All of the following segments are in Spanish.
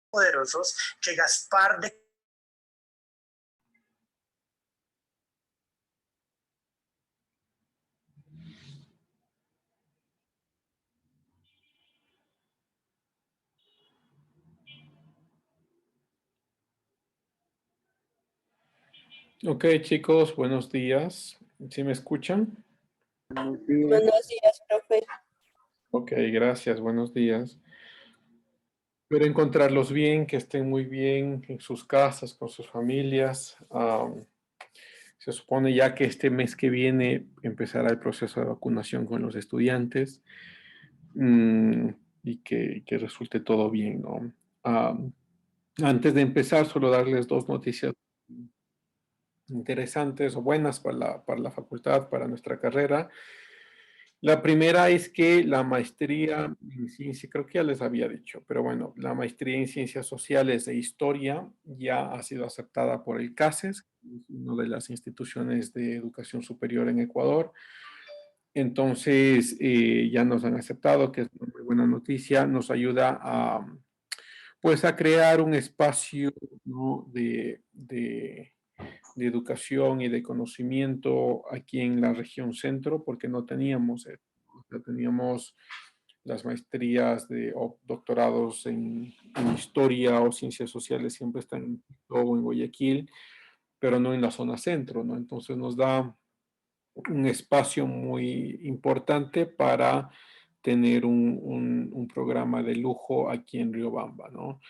poderosos que Gaspar de... Ok, chicos, buenos días. ¿Sí me escuchan? Buenos días, profe. Ok, gracias, buenos días. Espero encontrarlos bien, que estén muy bien en sus casas, con sus familias. Se supone ya que este mes que viene empezará el proceso de vacunación con los estudiantes, mm, y que resulte todo bien, ¿no? Antes de empezar, solo darles dos noticias interesantes o buenas para la facultad, para nuestra carrera. La primera es que la maestría en ciencia, creo que ya les había dicho, pero bueno, la maestría en ciencias sociales e historia ya ha sido aceptada por el CASES, una de las instituciones de educación superior en Ecuador. Entonces, ya nos han aceptado, que es una muy buena noticia, nos ayuda a, pues, a crear un espacio, ¿no?, de educación y de conocimiento aquí en la región centro, porque no teníamos, teníamos las maestrías o doctorados en historia o ciencias sociales, siempre están en Quito o en Guayaquil, pero no en la zona centro, ¿no? Entonces nos da un espacio muy importante para tener un programa de lujo aquí en Riobamba, ¿no?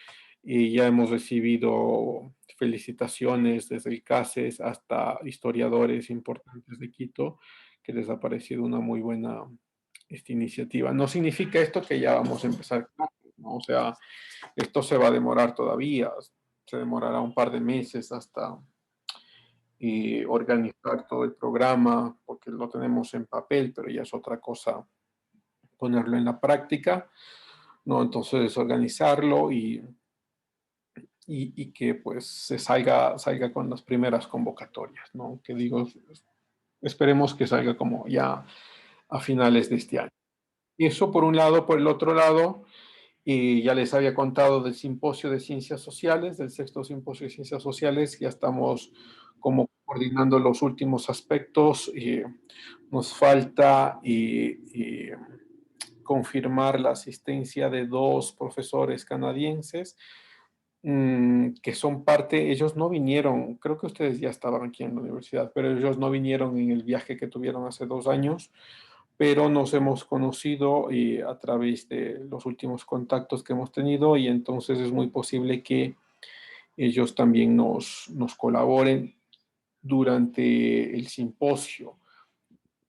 Y ya hemos recibido felicitaciones desde el CASES hasta historiadores importantes de Quito, que les ha parecido una muy buena esta iniciativa. No significa esto que ya vamos a empezar, ¿no? O sea, esto se va a demorar todavía, se demorará un par de meses hasta organizar todo el programa, porque lo tenemos en papel, pero ya es otra cosa ponerlo en la práctica, ¿no? Entonces, organizarlo y que pues se salga con las primeras convocatorias, ¿no? Que digo, esperemos que salga como ya a finales de este año. Y eso por un lado. Por el otro lado, ya les había contado del simposio de ciencias sociales, del sexto simposio de ciencias sociales. Ya estamos como coordinando los últimos aspectos. Nos falta confirmar la asistencia de dos profesores canadienses, que son parte. Ellos no vinieron, creo que ustedes ya estaban aquí en la universidad, pero ellos no vinieron en el viaje que tuvieron hace 2 años, pero nos hemos conocido a través de los últimos contactos que hemos tenido, y entonces es muy posible que ellos también nos colaboren durante el simposio.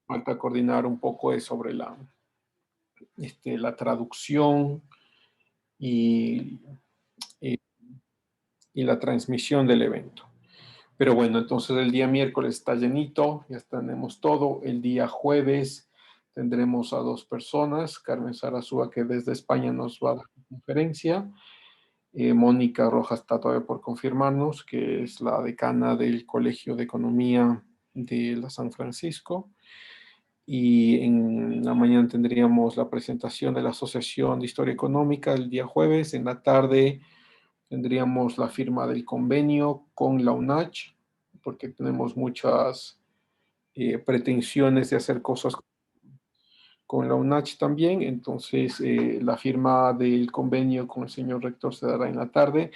Falta coordinar un poco sobre la traducción y, y, y la transmisión del evento. Pero bueno, entonces el día miércoles está llenito, ya tenemos todo. El día jueves tendremos a dos personas, Carmen Sarasúa, que desde España nos va a dar la conferencia. Mónica Rojas está todavía por confirmarnos, que es la decana del Colegio de Economía de la San Francisco. Y en la mañana tendríamos la presentación de la Asociación de Historia Económica el día jueves. En la tarde tendríamos la firma del convenio con la UNACH, porque tenemos muchas pretensiones de hacer cosas con la UNACH también. Entonces, la firma del convenio con el señor rector se dará en la tarde.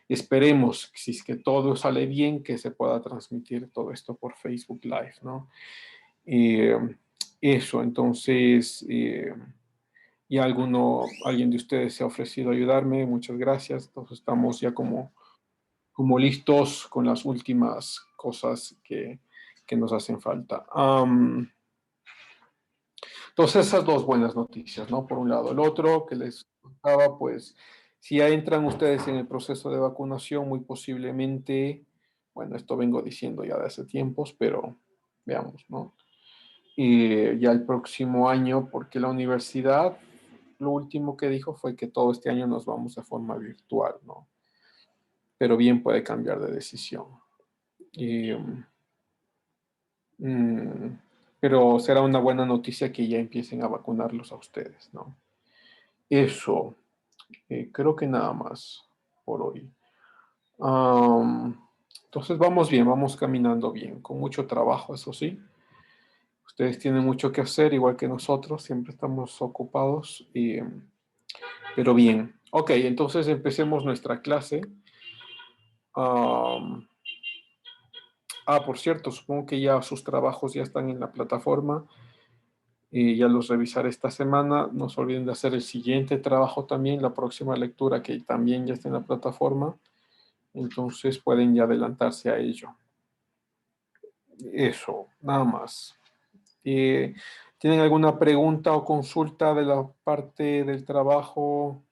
Esperemos, si es que todo sale bien, que se pueda transmitir todo esto por Facebook Live, ¿no? Eso, entonces, y alguien de ustedes se ha ofrecido a ayudarme, muchas gracias. Entonces estamos ya como listos con las últimas cosas que nos hacen falta. Entonces, esas dos buenas noticias, ¿no? Por un lado. El otro que les contaba, pues, si ya entran ustedes en el proceso de vacunación, muy posiblemente, bueno, esto vengo diciendo ya de hace tiempos, pero veamos, ¿no? Ya el próximo año, porque la universidad, lo último que dijo fue que todo este año nos vamos de forma virtual, ¿no? Pero bien puede cambiar de decisión. Mm, pero será una buena noticia que ya empiecen a vacunarlos a ustedes, ¿no? Eso, creo que nada más. por hoy. Entonces vamos bien, vamos caminando bien, con mucho trabajo, eso sí. Ustedes tienen mucho que hacer, igual que nosotros, siempre estamos ocupados, pero bien. Ok, entonces empecemos nuestra clase. Am, por cierto, supongo que ya sus trabajos ya están en la plataforma y ya los revisaré esta semana. No se olviden de hacer el siguiente trabajo también, la próxima lectura que también ya está en la plataforma. Entonces pueden ya adelantarse a ello. Eso, nada más. ¿Tienen alguna pregunta o consulta de la parte del trabajo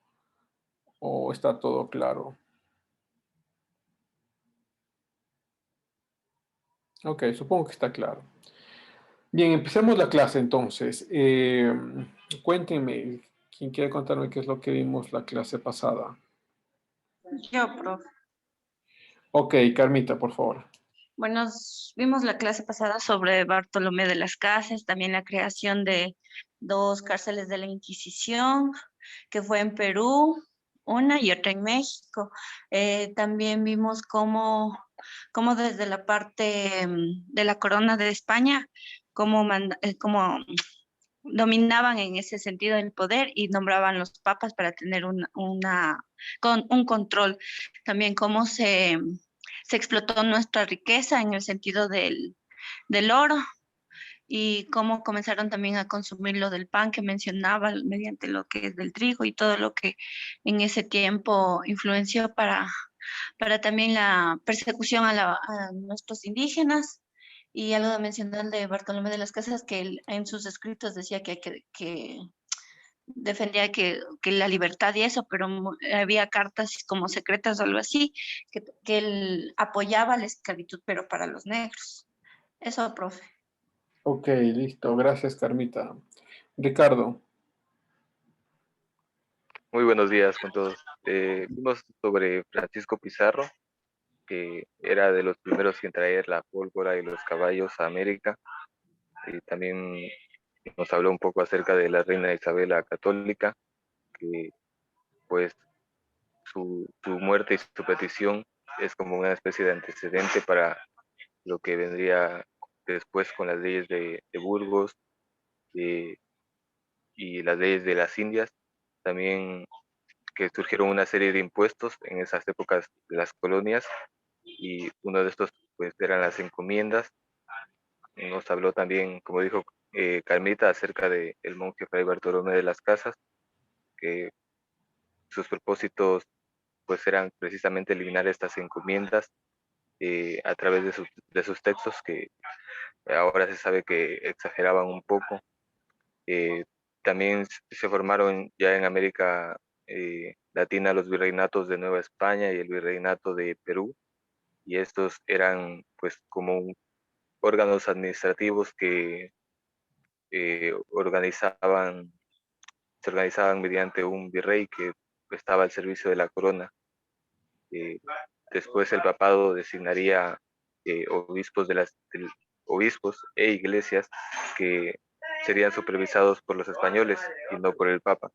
o está todo claro? Ok, supongo que está claro. Bien, empecemos la clase entonces. Cuéntenme, ¿quién quiere contarme qué es lo que vimos la clase pasada? Yo, profe. Ok, Carmita, por favor. Bueno, vimos la clase pasada sobre Bartolomé de las Casas, también la creación de dos cárceles de la Inquisición, que fue en Perú, una y otra en México. También vimos cómo desde la parte de la corona de España, cómo dominaban en ese sentido el poder y nombraban los papas para tener un control. También cómo se explotó nuestra riqueza en el sentido del oro y cómo comenzaron también a consumir lo del pan que mencionaba mediante lo que es del trigo y todo lo que en ese tiempo influenció para también la persecución a nuestros indígenas. Y algo de mencionar de Bartolomé de las Casas, que él en sus escritos decía que defendía que la libertad y eso, pero había cartas como secretas o algo así, que él apoyaba la esclavitud, pero para los negros. Eso, profe. Ok, listo. Gracias, Carmita. Ricardo. Muy buenos días con todos. Vimos sobre Francisco Pizarro, que era de los primeros en traer la pólvora y los caballos a América. Y también nos habló un poco acerca de la reina Isabel la Católica, que pues su muerte y su petición es como una especie de antecedente para lo que vendría después con las leyes de Burgos eh, y las leyes de las Indias. También que surgieron una serie de impuestos en esas épocas de las colonias y uno de estos pues eran las encomiendas. Nos habló también, como dijo Carmita, acerca del monje Fray Bartolomé de las Casas, que sus propósitos pues eran precisamente eliminar estas encomiendas a través de sus textos que ahora se sabe que exageraban un poco. Eh, También se formaron ya en América Latina los virreinatos de Nueva España y el virreinato de Perú, y estos eran pues como órganos administrativos que se organizaban mediante un virrey que estaba al servicio de la corona. Eh, Después el papado designaría obispos, obispos e iglesias que serían supervisados por los españoles y no por el papa.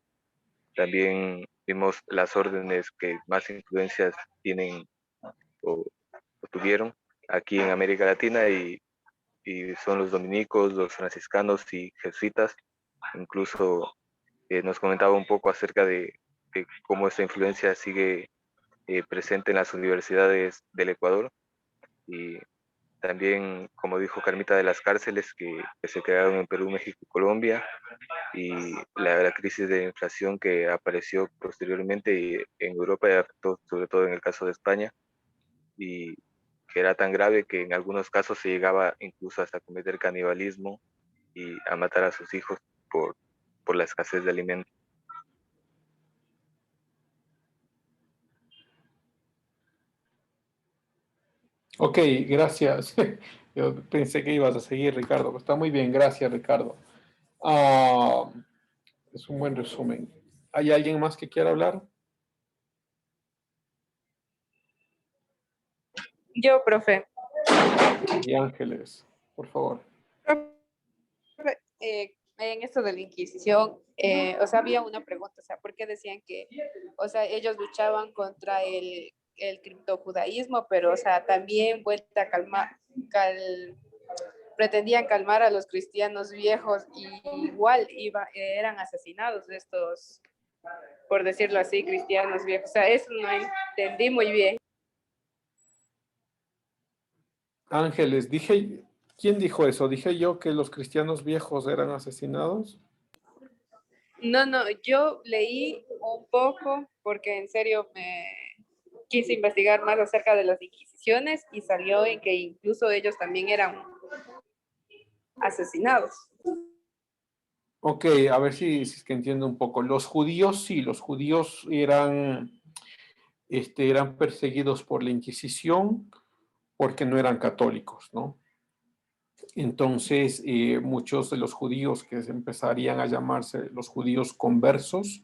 También vimos las órdenes que más influencias tienen o, o tuvieron aquí en América Latina y son los dominicos, los franciscanos y jesuitas. Incluso nos comentaba un poco acerca de cómo esta influencia sigue presente en las universidades del Ecuador y también, como dijo Carmita, de las cárceles que se crearon en Perú, México y Colombia y la crisis de inflación que apareció posteriormente en Europa y afectó sobre todo en el caso de España y que era tan grave que en algunos casos se llegaba incluso hasta cometer canibalismo y a matar a sus hijos por, por la escasez de alimentos. Ok, gracias. Yo pensé que ibas a seguir, Ricardo, pero está muy bien. Gracias, Ricardo. Ah, es un buen resumen. ¿Hay alguien más que quiera hablar? Yo, profe. Y Ángeles, por favor. Profe, en esto de la Inquisición, o sea, había una pregunta, o sea, ¿por qué decían que, o sea, ellos luchaban contra el criptojudaísmo, pero, o sea, también vuelta a pretendían calmar a los cristianos viejos y igual eran asesinados de estos, por decirlo así, cristianos viejos? O sea, eso no entendí muy bien. Ángeles, dije, ¿quién dijo eso? ¿Dije yo que los cristianos viejos eran asesinados? No, no, yo leí un poco porque en serio me quise investigar más acerca de las inquisiciones y salió en que incluso ellos también eran asesinados. Ok, a ver si es que entiendo un poco. Los judíos, sí, los judíos eran perseguidos por la Inquisición porque no eran católicos, ¿no? Entonces, muchos de los judíos que se empezarían a llamarse los judíos conversos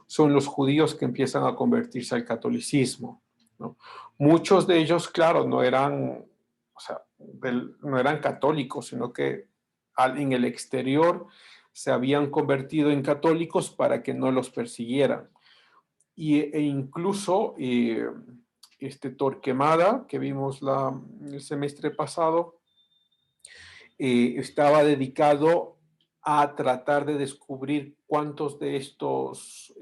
son los judíos que empiezan a convertirse al catolicismo, ¿no? Muchos de ellos, claro, no eran, o sea, no eran católicos, sino que en el exterior se habían convertido en católicos para que no los persiguieran. E incluso Torquemada, que vimos el semestre pasado, estaba dedicado a tratar de descubrir cuántos de estos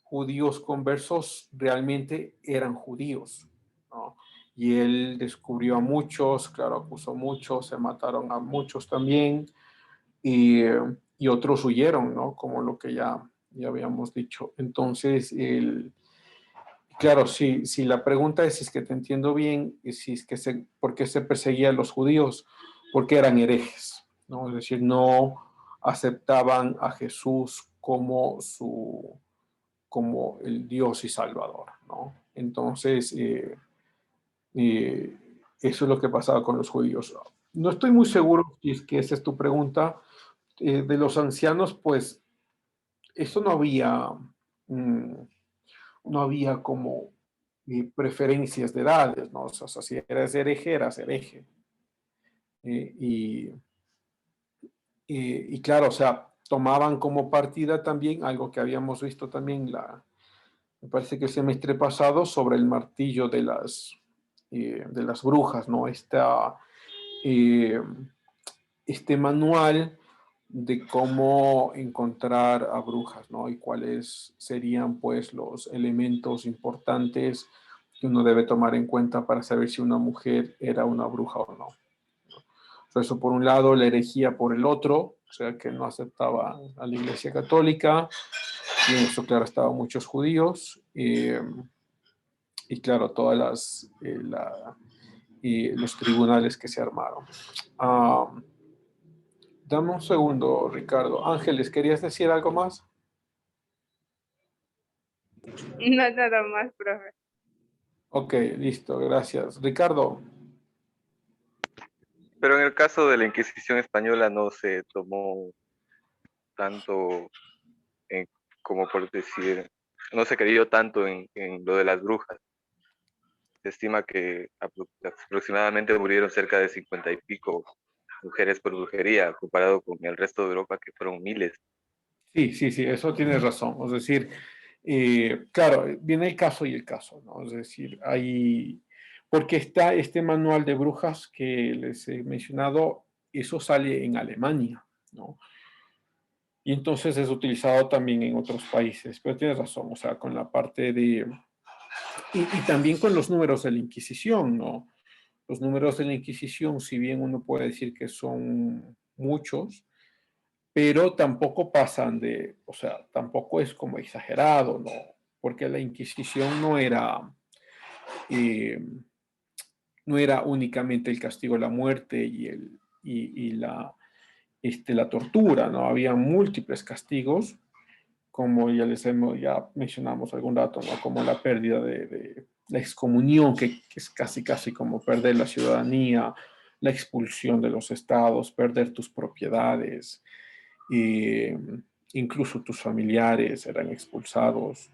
judíos conversos realmente eran judíos, ¿no? Y él descubrió a muchos, claro, acusó a muchos, se mataron a muchos también, y otros huyeron, ¿no? Como lo que ya habíamos dicho. Entonces, claro, si la pregunta es si es que te entiendo bien, y si es que por qué se perseguía a los judíos, porque eran herejes, ¿no? Es decir, no aceptaban a Jesús como el Dios y Salvador, ¿no? Entonces, eso es lo que pasaba con los judíos. No estoy muy seguro si es que esa es tu pregunta. De los ancianos, pues, eso mm, no había como preferencias de edades, ¿no? O sea, si eras hereje, eras hereje. Eh, y, y claro, o sea, tomaban como partida también algo que habíamos visto también, me parece que el semestre pasado, sobre el martillo de las brujas, ¿no? Eh, este manual de cómo encontrar a brujas, ¿no? Y cuáles serían, pues, los elementos importantes que uno debe tomar en cuenta para saber si una mujer era una bruja o no. Eso por un lado, la herejía por el otro, o sea, que no aceptaba a la Iglesia Católica, y en eso, claro, estaban muchos judíos, y claro, los tribunales que se armaron. Dame un segundo, Ricardo. Ángeles, ¿querías decir algo más? No, nada más, profe. Ok, listo, gracias. Ricardo. Pero en el caso de la Inquisición española no se tomó tanto en, como por decir, no se creyó tanto en lo de las brujas. Se estima que aproximadamente murieron cerca de 50 y pico mujeres por brujería, comparado con el resto de Europa, que fueron miles. Sí, eso tienes razón. Es decir, claro, viene el caso y el caso, ¿no? Es decir, porque está este manual de brujas que les he mencionado, eso sale en Alemania, ¿no? Y entonces es utilizado también en otros países, pero tienes razón, o sea, con la parte de... Y también con los números de la Inquisición, ¿no? Los números de la Inquisición, si bien uno puede decir que son muchos, pero tampoco pasan o sea, tampoco es como exagerado, ¿no? Porque la Inquisición eh, no era únicamente el castigo a la muerte y la tortura, ¿no? Había múltiples castigos, como ya mencionamos algún rato, ¿no? Como la pérdida de la excomunión, que es casi como perder la ciudadanía, la expulsión de los estados, perder tus propiedades, eh, incluso tus familiares eran expulsados,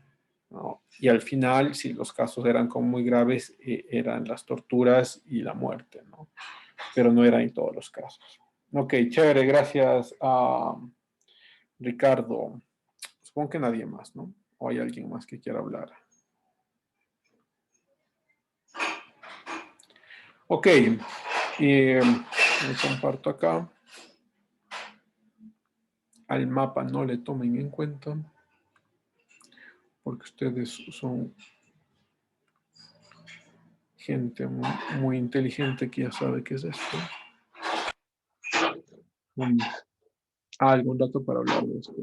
¿no? Y al final, si los casos eran como muy graves, eran las torturas y la muerte, ¿no? Pero no era en todos los casos. Ok, chévere, gracias a Ricardo. Supongo que nadie más, ¿no? ¿O hay alguien más que quiera hablar? Ok, me comparto acá. Al mapa no le tomen en cuenta, porque ustedes son gente muy inteligente que ya sabe qué es esto. Algún dato para hablar de esto.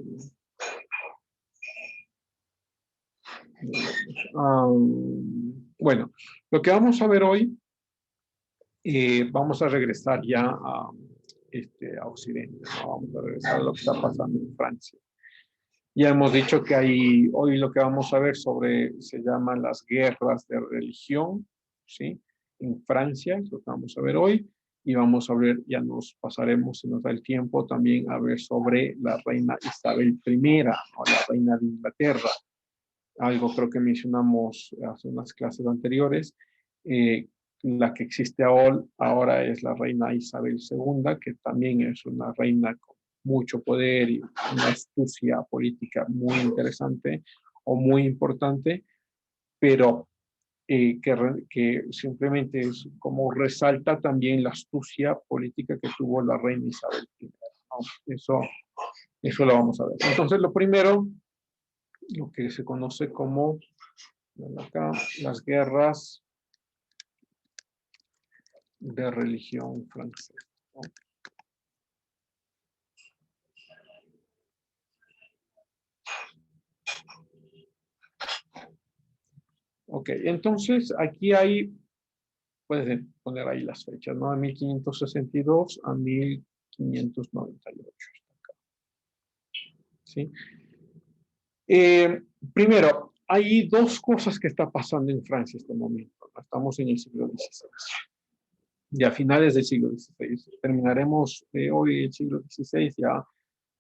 Bueno, lo que vamos a ver hoy, vamos a regresar ya a Occidente, ¿no? Vamos a regresar a lo que está pasando en Francia. Ya hemos dicho que hoy lo que vamos a ver se llaman las guerras de religión, ¿sí? En Francia, es lo que vamos a ver hoy. Y vamos a ver, ya nos pasaremos, si nos da el tiempo, también a ver sobre la reina Isabel I, o la reina de Inglaterra. Algo creo que mencionamos hace unas clases anteriores. La que existe ahora es la reina Isabel II, que también es una reina con mucho poder y una astucia política muy interesante o muy importante, pero que simplemente es como resalta también la astucia política que tuvo la reina Isabel I, ¿no? Eso lo vamos a ver. Entonces, lo primero, lo que se conoce como acá, las guerras de religión francesa, ¿no? Ok, entonces aquí puedes poner ahí las fechas, ¿no? De 1562 a 1598. ¿Sí? Primero, hay dos cosas que está pasando en Francia en este momento, ¿no? Estamos en el siglo XVI. Ya a finales del siglo XVI. Terminaremos hoy el siglo XVI, ya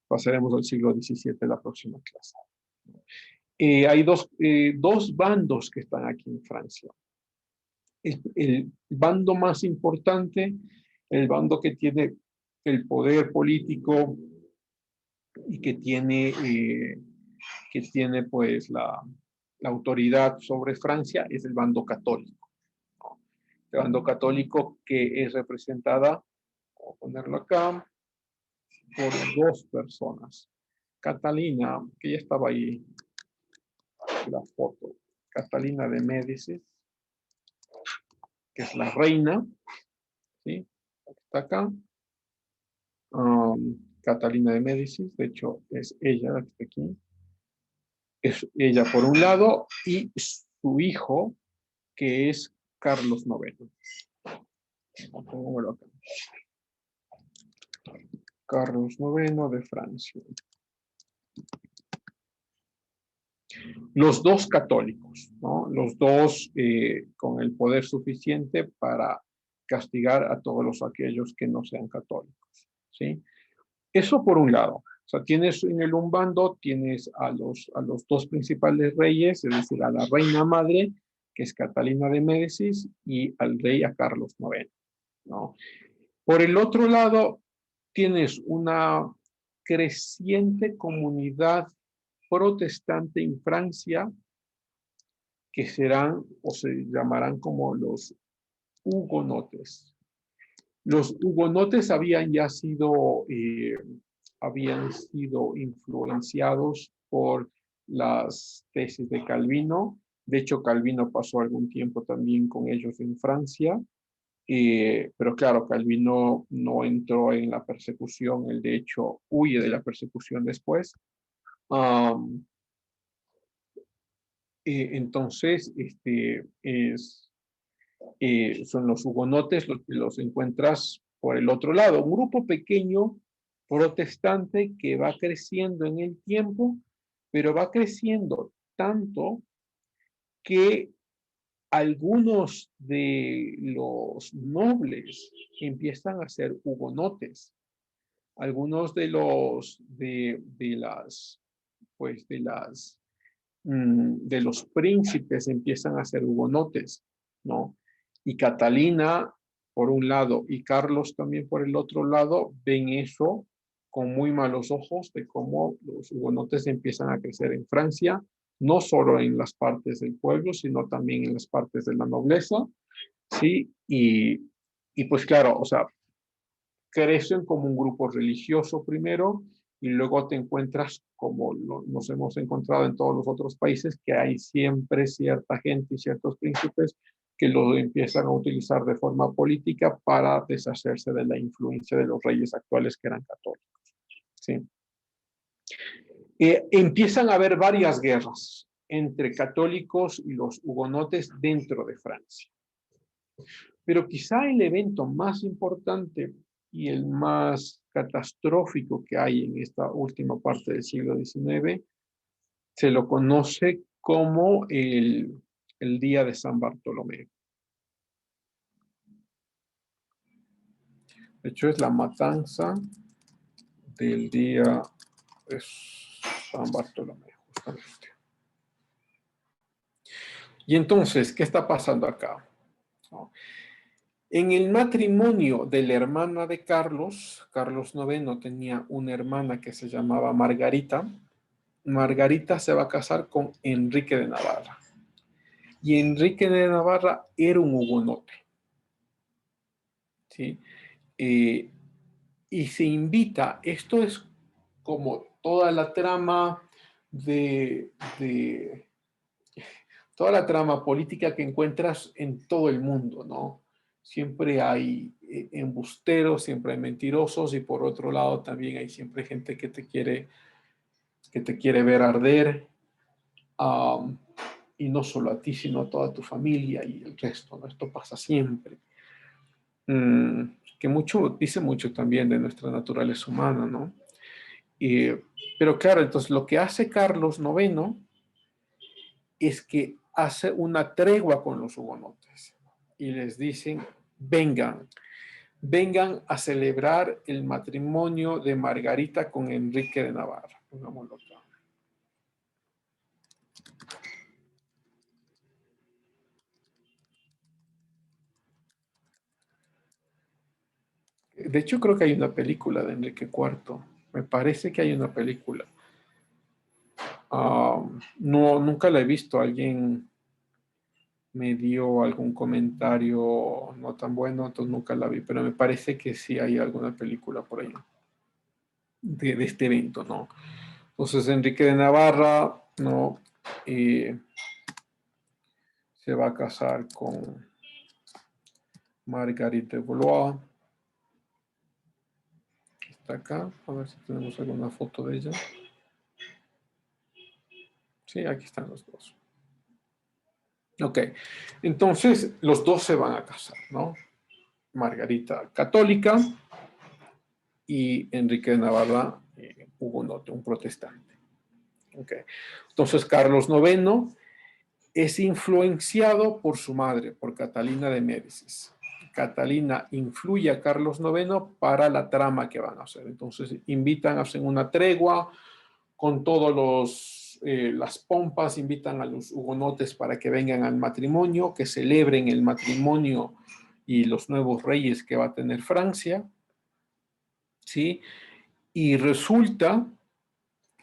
pasaremos al siglo XVII la próxima clase. Hay dos bandos que están aquí en Francia. El bando más importante, el bando que tiene el poder político y que tiene pues la autoridad sobre Francia, es el bando católico, ¿no? El bando católico que es representada, voy a ponerlo acá, por dos personas. Catalina, que ya estaba ahí, la foto, Catalina de Médicis, que es la reina, ¿sí? Está acá. Catalina de Médicis, de hecho es ella la que está aquí. Es ella por un lado y su hijo, que es Carlos IX. Carlos IX de Francia. Los dos católicos, ¿no? Los dos con el poder suficiente para castigar a todos aquellos que no sean católicos, ¿sí? Eso por un lado. O sea, tienes en el un bando, tienes a los dos principales reyes, es decir, a la reina madre, que es Catalina de Médicis, y al rey, a Carlos IX, ¿no? Por el otro lado, tienes una creciente comunidad protestante en Francia, que serán o se llamarán como los hugonotes. Los hugonotes habían sido influenciados por las tesis de Calvino. De hecho, Calvino pasó algún tiempo también con ellos en Francia, pero claro, Calvino no entró en la persecución, él de hecho huye de la persecución después. Entonces, son los hugonotes los que los encuentras por el otro lado, un grupo pequeño protestante que va creciendo en el tiempo, pero va creciendo tanto que algunos de los nobles empiezan a ser hugonotes. Algunos de los príncipes empiezan a ser hugonotes, ¿no? Y Catalina por un lado y Carlos también por el otro lado, ven eso con muy malos ojos de cómo los hugonotes empiezan a crecer en Francia, no solo en las partes del pueblo, sino también en las partes de la nobleza, ¿sí? Y pues claro, o sea, crecen como un grupo religioso primero y luego te encuentras como nos hemos encontrado en todos los otros países, que hay siempre cierta gente y ciertos príncipes que lo empiezan a utilizar de forma política para deshacerse de la influencia de los reyes actuales que eran católicos. ¿Sí? Empiezan a haber varias guerras entre católicos y los hugonotes dentro de Francia. Pero quizá el evento más importante y el más catastrófico que hay en esta última parte del siglo XIX se lo conoce como el Día de San Bartolomé. De hecho, es la matanza del Día de San Bartolomé, justamente. Y entonces, ¿qué está pasando acá? En el matrimonio de la hermana de Carlos, Carlos IX tenía una hermana que se llamaba Margarita. Margarita se va a casar con Enrique de Navarra. Y Enrique de Navarra era un hugonote. ¿Sí? Y se invita, esto es como toda la trama toda la trama política que encuentras en todo el mundo, ¿no? Siempre hay embusteros, siempre hay mentirosos y por otro lado también hay siempre gente que te quiere ver arder, y no solo a ti, sino a toda tu familia y el resto, ¿no? Esto pasa siempre. Que dice mucho también de nuestra naturaleza humana, ¿no? Pero claro, entonces lo que hace Carlos IX es que hace una tregua con los hugonotes y les dicen, vengan a celebrar el matrimonio de Margarita con Enrique de Navarra. Pongámoslo acá. De hecho, creo que hay una película de Enrique IV. Me parece que hay una película. No, nunca la he visto. Alguien me dio algún comentario no tan bueno, entonces nunca la vi, pero me parece que sí hay alguna película por ahí de este evento, ¿no? Entonces Enrique de Navarra, ¿no? Se va a casar con Marguerite de Valois. Está acá, a ver si tenemos alguna foto de ella. Sí, aquí están los dos. Ok, entonces los dos se van a casar, ¿no? Margarita católica y Enrique de Navarra hugonote, un protestante. Okay. Entonces Carlos IX es influenciado por su madre, por Catalina de Médicis. Catalina influye a Carlos IX para la trama que van a hacer. Entonces invitan a hacer una tregua con todos las pompas, invitan a los hugonotes para que vengan al matrimonio, que celebren el matrimonio y los nuevos reyes que va a tener Francia, ¿sí? Y resulta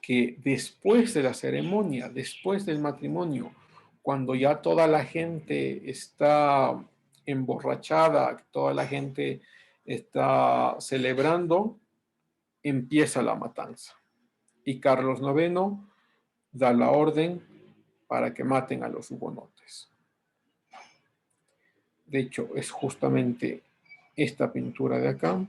que después de la ceremonia, después del matrimonio, cuando ya toda la gente está emborrachada, toda la gente está celebrando, empieza la matanza. Y Carlos IX da la orden para que maten a los hugonotes. De hecho, es justamente esta pintura de acá.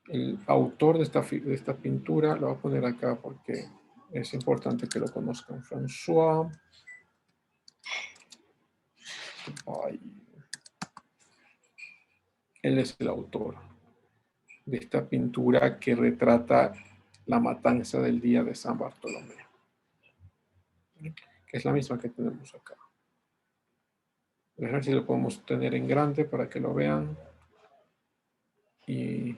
El autor de esta pintura, lo voy a poner acá porque es importante que lo conozcan, François. Él es el autor de esta pintura que retrata la matanza del día de San Bartolomé, que es la misma que tenemos acá. A ver si lo podemos tener en grande para que lo vean y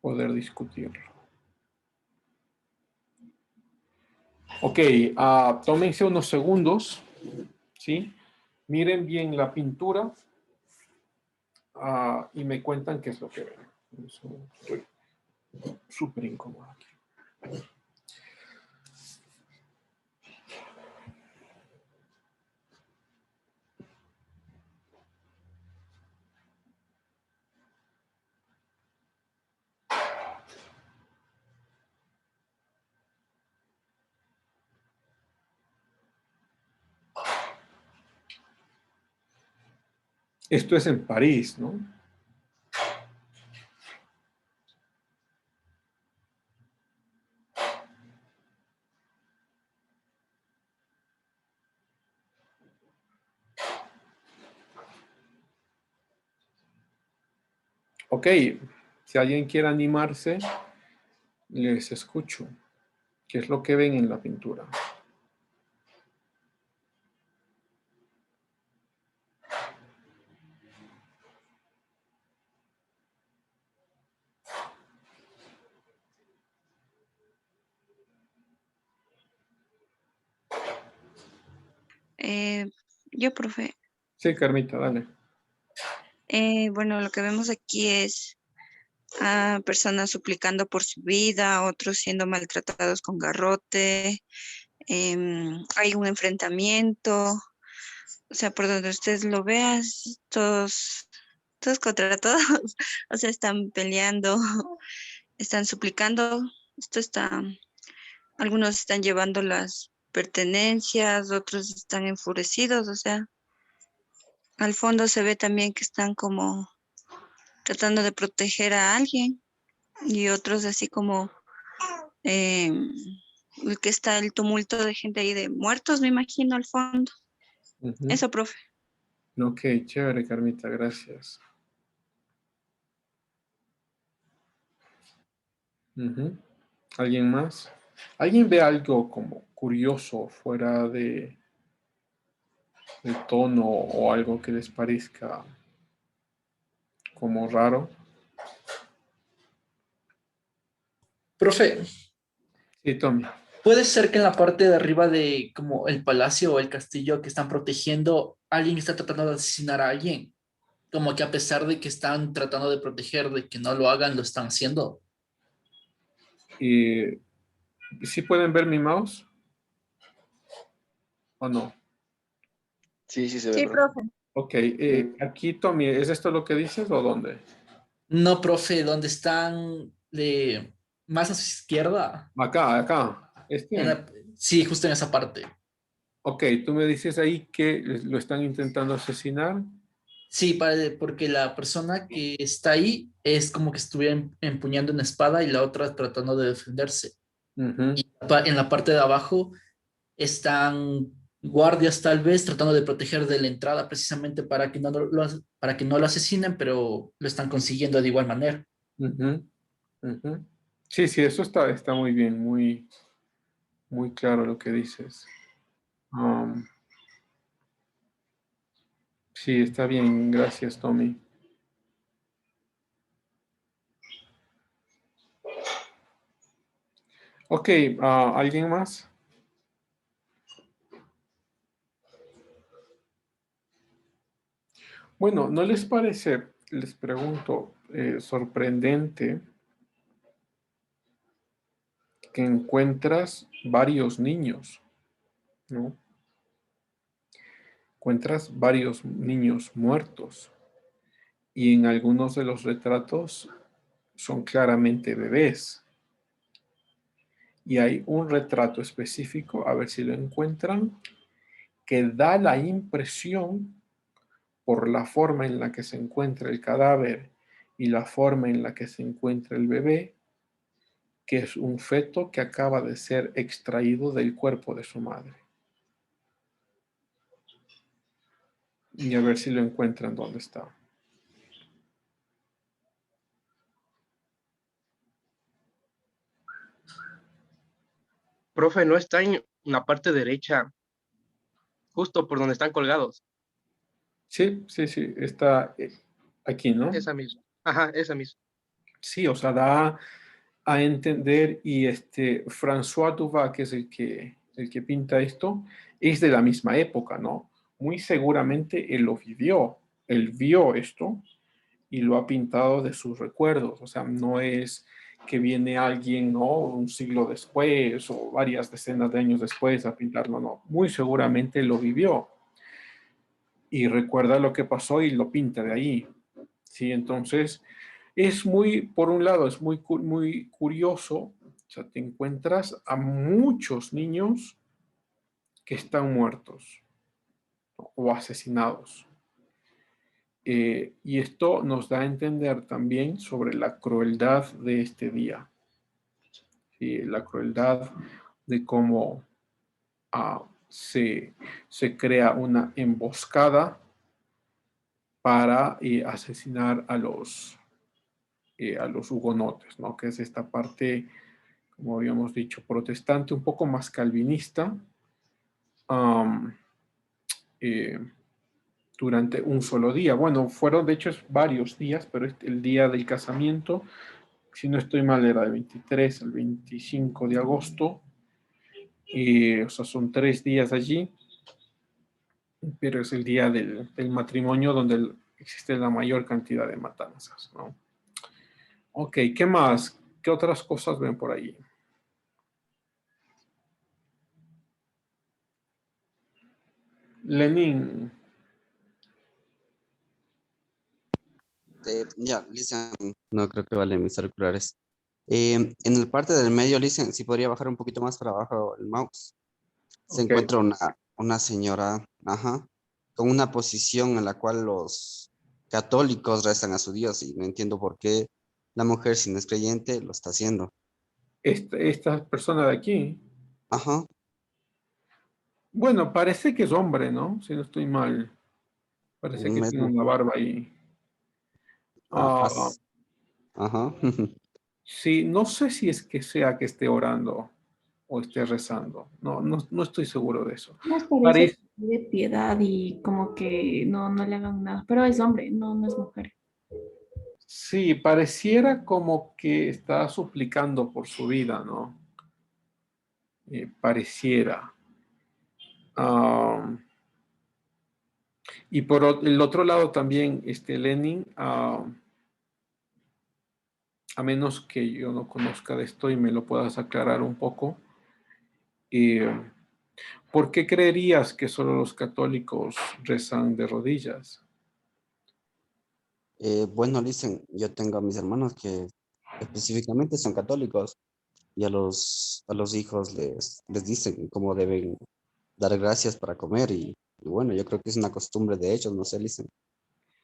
poder discutirlo. Ok, tómense unos segundos, ¿sí? Miren bien la pintura y me cuentan qué es lo que ven. Estoy súper incómodo aquí. Esto es en París, ¿no? Ok, si alguien quiere animarse, les escucho. ¿Qué es lo que ven en la pintura? Eh, yo, profe, Sí, Carmita, dale. bueno, lo que vemos aquí es a personas suplicando por su vida, otros siendo maltratados con garrote, hay un enfrentamiento, o sea, por donde ustedes lo vean, todos contra todos, o sea, están peleando, están suplicando, esto está, algunos están llevando las pertenencias, otros están enfurecidos, o sea, al fondo se ve también que están como tratando de proteger a alguien y otros así como eh, que está el tumulto de gente ahí de muertos, me imagino, al fondo. Ujú. Eso, profe. Ok, chévere, Carmita, gracias. Ujú. ¿Alguien más? ¿Alguien ve algo como curioso fuera de tono o algo que les parezca como raro? Profe, Sí, Tommy. ¿puede ser que en la parte de arriba de como el palacio o el castillo que están protegiendo, alguien está tratando de asesinar a alguien? Como que a pesar de que están tratando de proteger, de que no lo hagan, lo están haciendo. ¿Y si pueden ver mi mouse o no? Sí, sí se ve, Sí, profe. profe. Ok, aquí, Tommy, ¿es esto lo que dices o dónde? No, profe, ¿dónde están más a su izquierda? Acá, acá. En sí, justo en esa parte. Ok, tú me dices ahí que lo están intentando asesinar. Sí, porque la persona que está ahí es como que estuviera empuñando una espada y la otra tratando de defenderse. Ujú, Y en la parte de abajo están guardias tal vez tratando de proteger de la entrada precisamente para que no lo asesinen, pero lo están consiguiendo de igual manera. ujú, ujú. Sí, sí, eso está muy bien, muy claro lo que dices. Um, sí, está bien, gracias, Tommy. Ok, ¿alguien más? Bueno, ¿no les parece, les pregunto, sorprendente que encuentras varios niños, ¿no? Encuentras varios niños muertos y en algunos de los retratos son claramente bebés. Y hay un retrato específico, a ver si lo encuentran, que da la impresión, por la forma en la que se encuentra el cadáver y la forma en la que se encuentra el bebé, que es un feto que acaba de ser extraído del cuerpo de su madre. Y a ver si lo encuentran dónde está. Profe, no está en la parte derecha, justo por donde están colgados. Sí, sí, sí, está aquí, ¿no? Esa misma. Ajá, esa misma. Sí, o sea, da a entender y François Duval, que es el que pinta esto, es de la misma época, ¿no? Muy seguramente él lo vivió, él vio esto y lo ha pintado de sus recuerdos. O sea, no es que viene alguien, ¿no? Un siglo después o varias decenas de años después a pintarlo, no. Muy seguramente lo vivió y recuerda lo que pasó y lo pinta de ahí. Sí, entonces es muy, por un lado, es muy curioso. O sea, te encuentras a muchos niños que están muertos, ¿no? O asesinados. Y esto nos da a entender también sobre la crueldad de este día, ¿sí? La crueldad de cómo se crea una emboscada para asesinar a los hugonotes, ¿no? Que es esta parte, como habíamos dicho, protestante, un poco más calvinista, um, eh, durante un solo día. Bueno, fueron de hecho varios días, pero el día del casamiento, si no estoy mal, era del 23 al 25 de agosto. O sea, son 3 días allí, pero es el día del matrimonio donde existe la mayor cantidad de matanzas, ¿no? Ok, ¿qué más? ¿Qué otras cosas ven por ahí? Lenin. Ya, Listen, no creo que vale mis auriculares. En la parte del medio, Listen, si podría bajar un poquito más para abajo el mouse. Se Ok, encuentra una señora, ajá, con una posición en la cual los católicos rezan a su Dios y no entiendo por qué la mujer, si no es creyente, lo está haciendo. esta persona de aquí, Ajá, bueno, parece que es hombre, ¿no? Si no estoy mal. Parece que tiene medio, una barba ahí. ah, Ah, ajá. sí, no sé si es que sea que esté orando o esté rezando. No estoy seguro de eso. Nos parece Parece, de piedad y como que no le hagan nada, pero es hombre, no es mujer. sí, pareciera como que está suplicando por su vida, ¿no? Pareciera. Ah, y por el otro lado también, Lenin, a menos que yo no conozca de esto y me lo puedas aclarar un poco, eh, ¿por qué creerías que solo los católicos rezan de rodillas? Bueno, dicen, yo tengo a mis hermanos que específicamente son católicos y a los hijos les dicen cómo deben dar gracias para comer y bueno, yo creo que es una costumbre de ellos, no sé, dicen.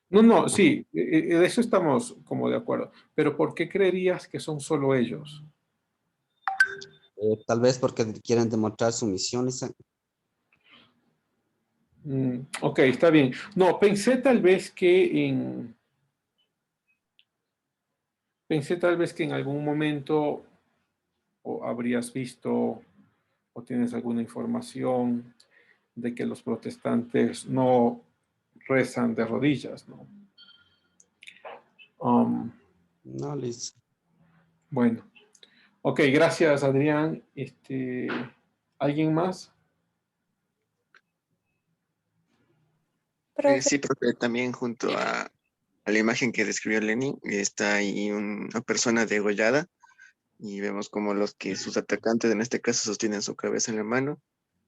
No, sí, de eso estamos como de acuerdo. Pero ¿por qué creerías que son solo ellos? Tal vez porque quieren demostrar su misión, dicen. Ok, está bien. No, pensé tal vez que en algún momento o habrías visto o tienes alguna información de que los protestantes no rezan de rodillas, ¿no? Um, No, Liz. bueno, ok, gracias Adrián. ¿Alguien más? Sí, profe, también junto a la imagen que describió Lenin, está ahí una persona degollada y vemos como sus atacantes en este caso sostienen su cabeza en la mano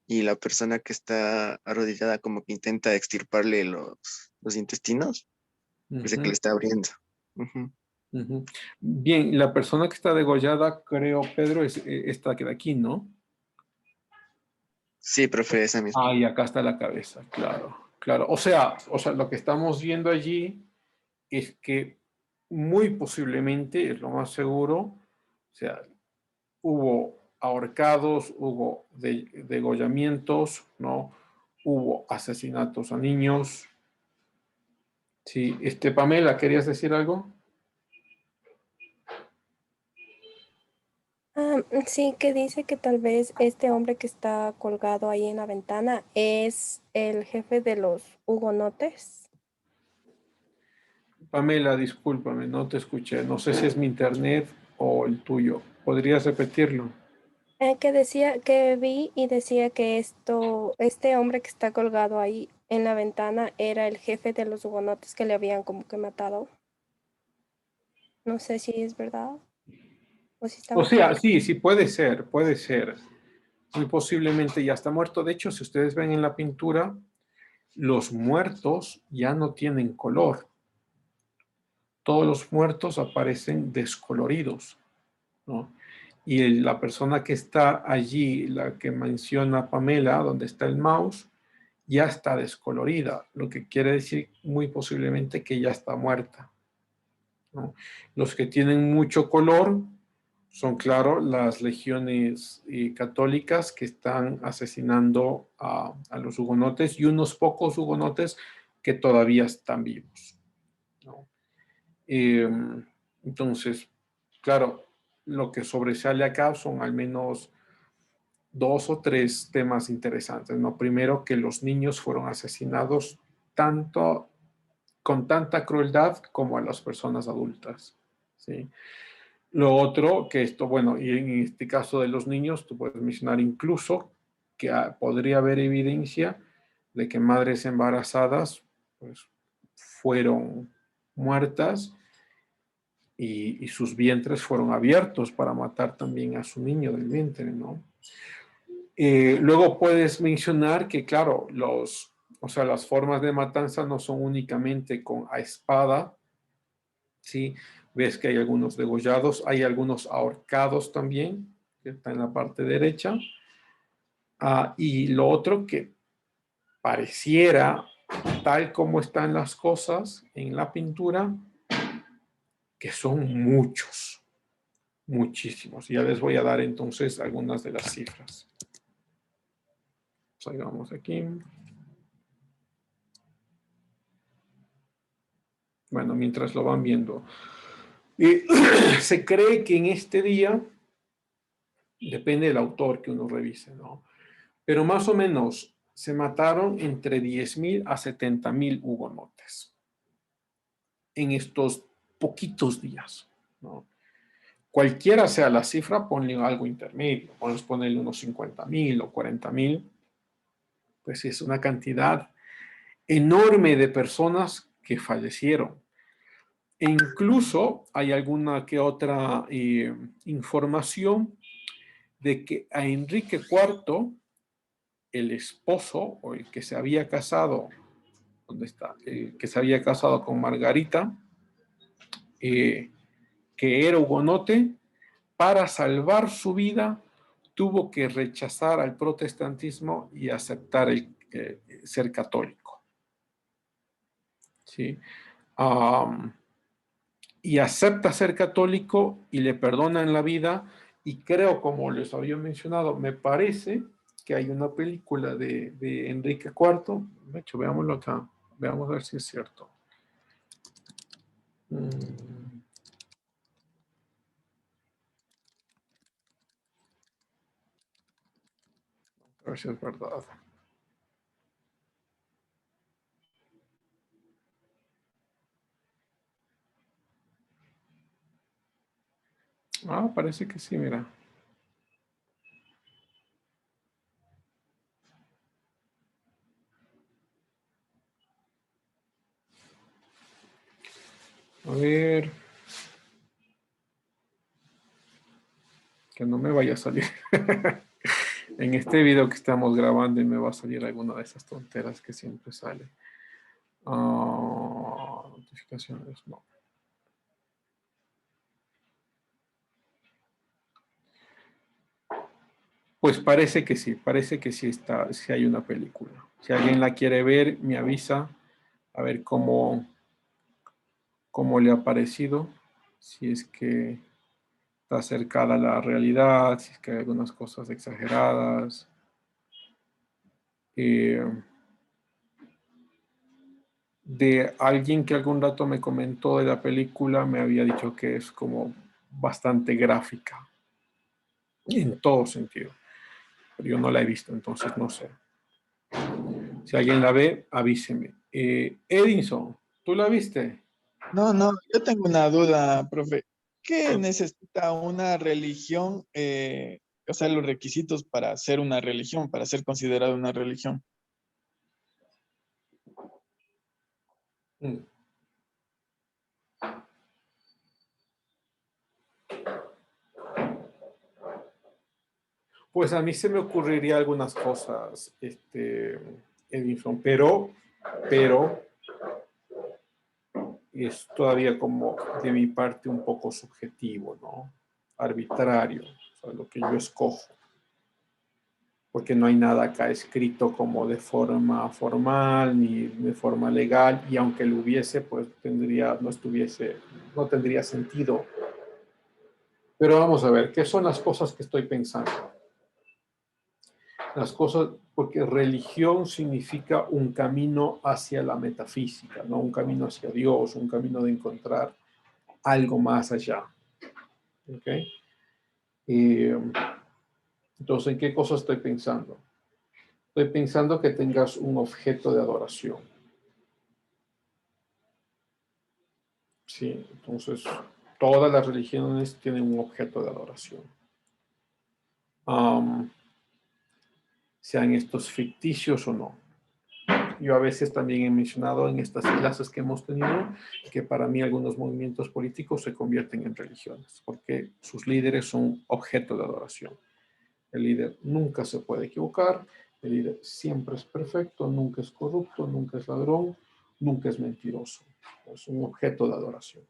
y la persona que está arrodillada como que intenta extirparle los intestinos, parece que le Ujú, está abriendo. Ujú. ujú. Bien, la persona que está degollada, creo, Pedro, es esta que de aquí, ¿no? Sí, profe, esa misma. Ah, y acá está la cabeza, claro, claro. O sea, lo que estamos viendo allí es que muy posiblemente, es lo más seguro, o sea, hubo ahorcados, hubo degollamientos, ¿no? Hubo asesinatos a niños. Sí, Pamela, ¿querías decir algo? Sí, que dice que tal vez este hombre que está colgado ahí en la ventana es el jefe de los hugonotes. Pamela, discúlpame, no te escuché. No sé si es mi internet o el tuyo. ¿Podrías repetirlo? Que decía, que vi y decía que este hombre que está colgado ahí en la ventana era el jefe de los hugonotes que le habían como que matado. No sé si es verdad o si O estaba sea, equivocado. sí, sí, puede ser, puede ser. Muy posiblemente ya está muerto. De hecho, si ustedes ven en la pintura, los muertos ya no tienen color. Todos los muertos aparecen descoloridos, ¿no? Y la persona que está allí, la que menciona Pamela, donde está el mouse, ya está descolorida, lo que quiere decir muy posiblemente que ya está muerta, ¿no? Los que tienen mucho color son, claro, las legiones católicas que están asesinando a los hugonotes y unos pocos hugonotes que todavía están vivos, ¿no? Entonces, claro, lo que sobresale acá son al menos 2 o 3 temas interesantes, ¿no? Primero, que los niños fueron asesinados tanto con tanta crueldad como a las personas adultas, ¿sí? Lo otro, que esto, bueno, y en este caso de los niños, tú puedes mencionar incluso que podría haber evidencia de que madres embarazadas, pues, fueron muertas y sus vientres fueron abiertos para matar también a su niño del vientre, ¿no? Luego puedes mencionar que, claro, o sea, las formas de matanza no son únicamente con a espada, ¿sí? Ves que hay algunos degollados, hay algunos ahorcados también, que está en la parte derecha. Y lo otro que pareciera, tal como están las cosas en la pintura, que son muchos, muchísimos. Ya les voy a dar entonces algunas de las cifras. Salgamos aquí. Bueno, mientras lo van viendo. Se cree que en este día, depende del autor que uno revise, ¿no? Pero más o menos se mataron entre 10,000 a 70,000 hugonotes en estos poquitos días, ¿no? Cualquiera sea la cifra, ponle algo intermedio, puedes ponerle unos 50,000 o 40,000, pues es una cantidad enorme de personas que fallecieron. E incluso hay alguna que otra información de que a Enrique IV, el esposo o el que se había casado, ¿dónde está? El que se había casado con Margarita, que era hugonote, para salvar su vida tuvo que rechazar al protestantismo y aceptar ser católico, ¿sí? Y acepta ser católico y le perdonan la vida. Y creo, como les había mencionado, me parece que hay una película de Enrique IV. De hecho, veámoslo acá. Veamos a ver si es cierto. A ver si es verdad. Parece que sí, mira. A ver. Que no me vaya a salir. En este video que estamos grabando y me va a salir alguna de esas tonteras que siempre sale. Notificaciones, no. Pues parece que sí está, sí hay una película. Si alguien la quiere ver, me avisa a ver cómo le ha parecido, si es que está acercada a la realidad, si es que hay algunas cosas exageradas. De alguien que algún rato me comentó de la película, me había dicho que es como bastante gráfica, en todo sentido. Pero yo no la he visto, entonces no sé. Si alguien la ve, avíseme. Edinson, ¿tú la viste? No, yo tengo una duda, profe. ¿Qué necesita una religión o sea, los requisitos para ser una religión, para ser considerada una religión. Mm. Pues a mí se me ocurriría algunas cosas, Edinson, pero es todavía como de mi parte un poco subjetivo, ¿no? Arbitrario, o sea, lo que yo escojo. Porque no hay nada acá escrito como de forma formal ni de forma legal, y aunque lo hubiese, pues no tendría sentido. Pero vamos a ver, ¿qué son las cosas que estoy pensando? Las cosas, porque religión significa un camino hacia la metafísica, ¿no? Un camino hacia Dios, un camino de encontrar algo más allá. ¿Ok? Entonces, ¿en qué cosas estoy pensando? Estoy pensando que tengas un objeto de adoración. Sí, entonces, todas las religiones tienen un objeto de adoración. Sean estos ficticios o no. Yo a veces también he mencionado en estas clases que hemos tenido que para mí algunos movimientos políticos se convierten en religiones porque sus líderes son objeto de adoración. El líder nunca se puede equivocar, el líder siempre es perfecto, nunca es corrupto, nunca es ladrón, nunca es mentiroso. Es un objeto de adoración.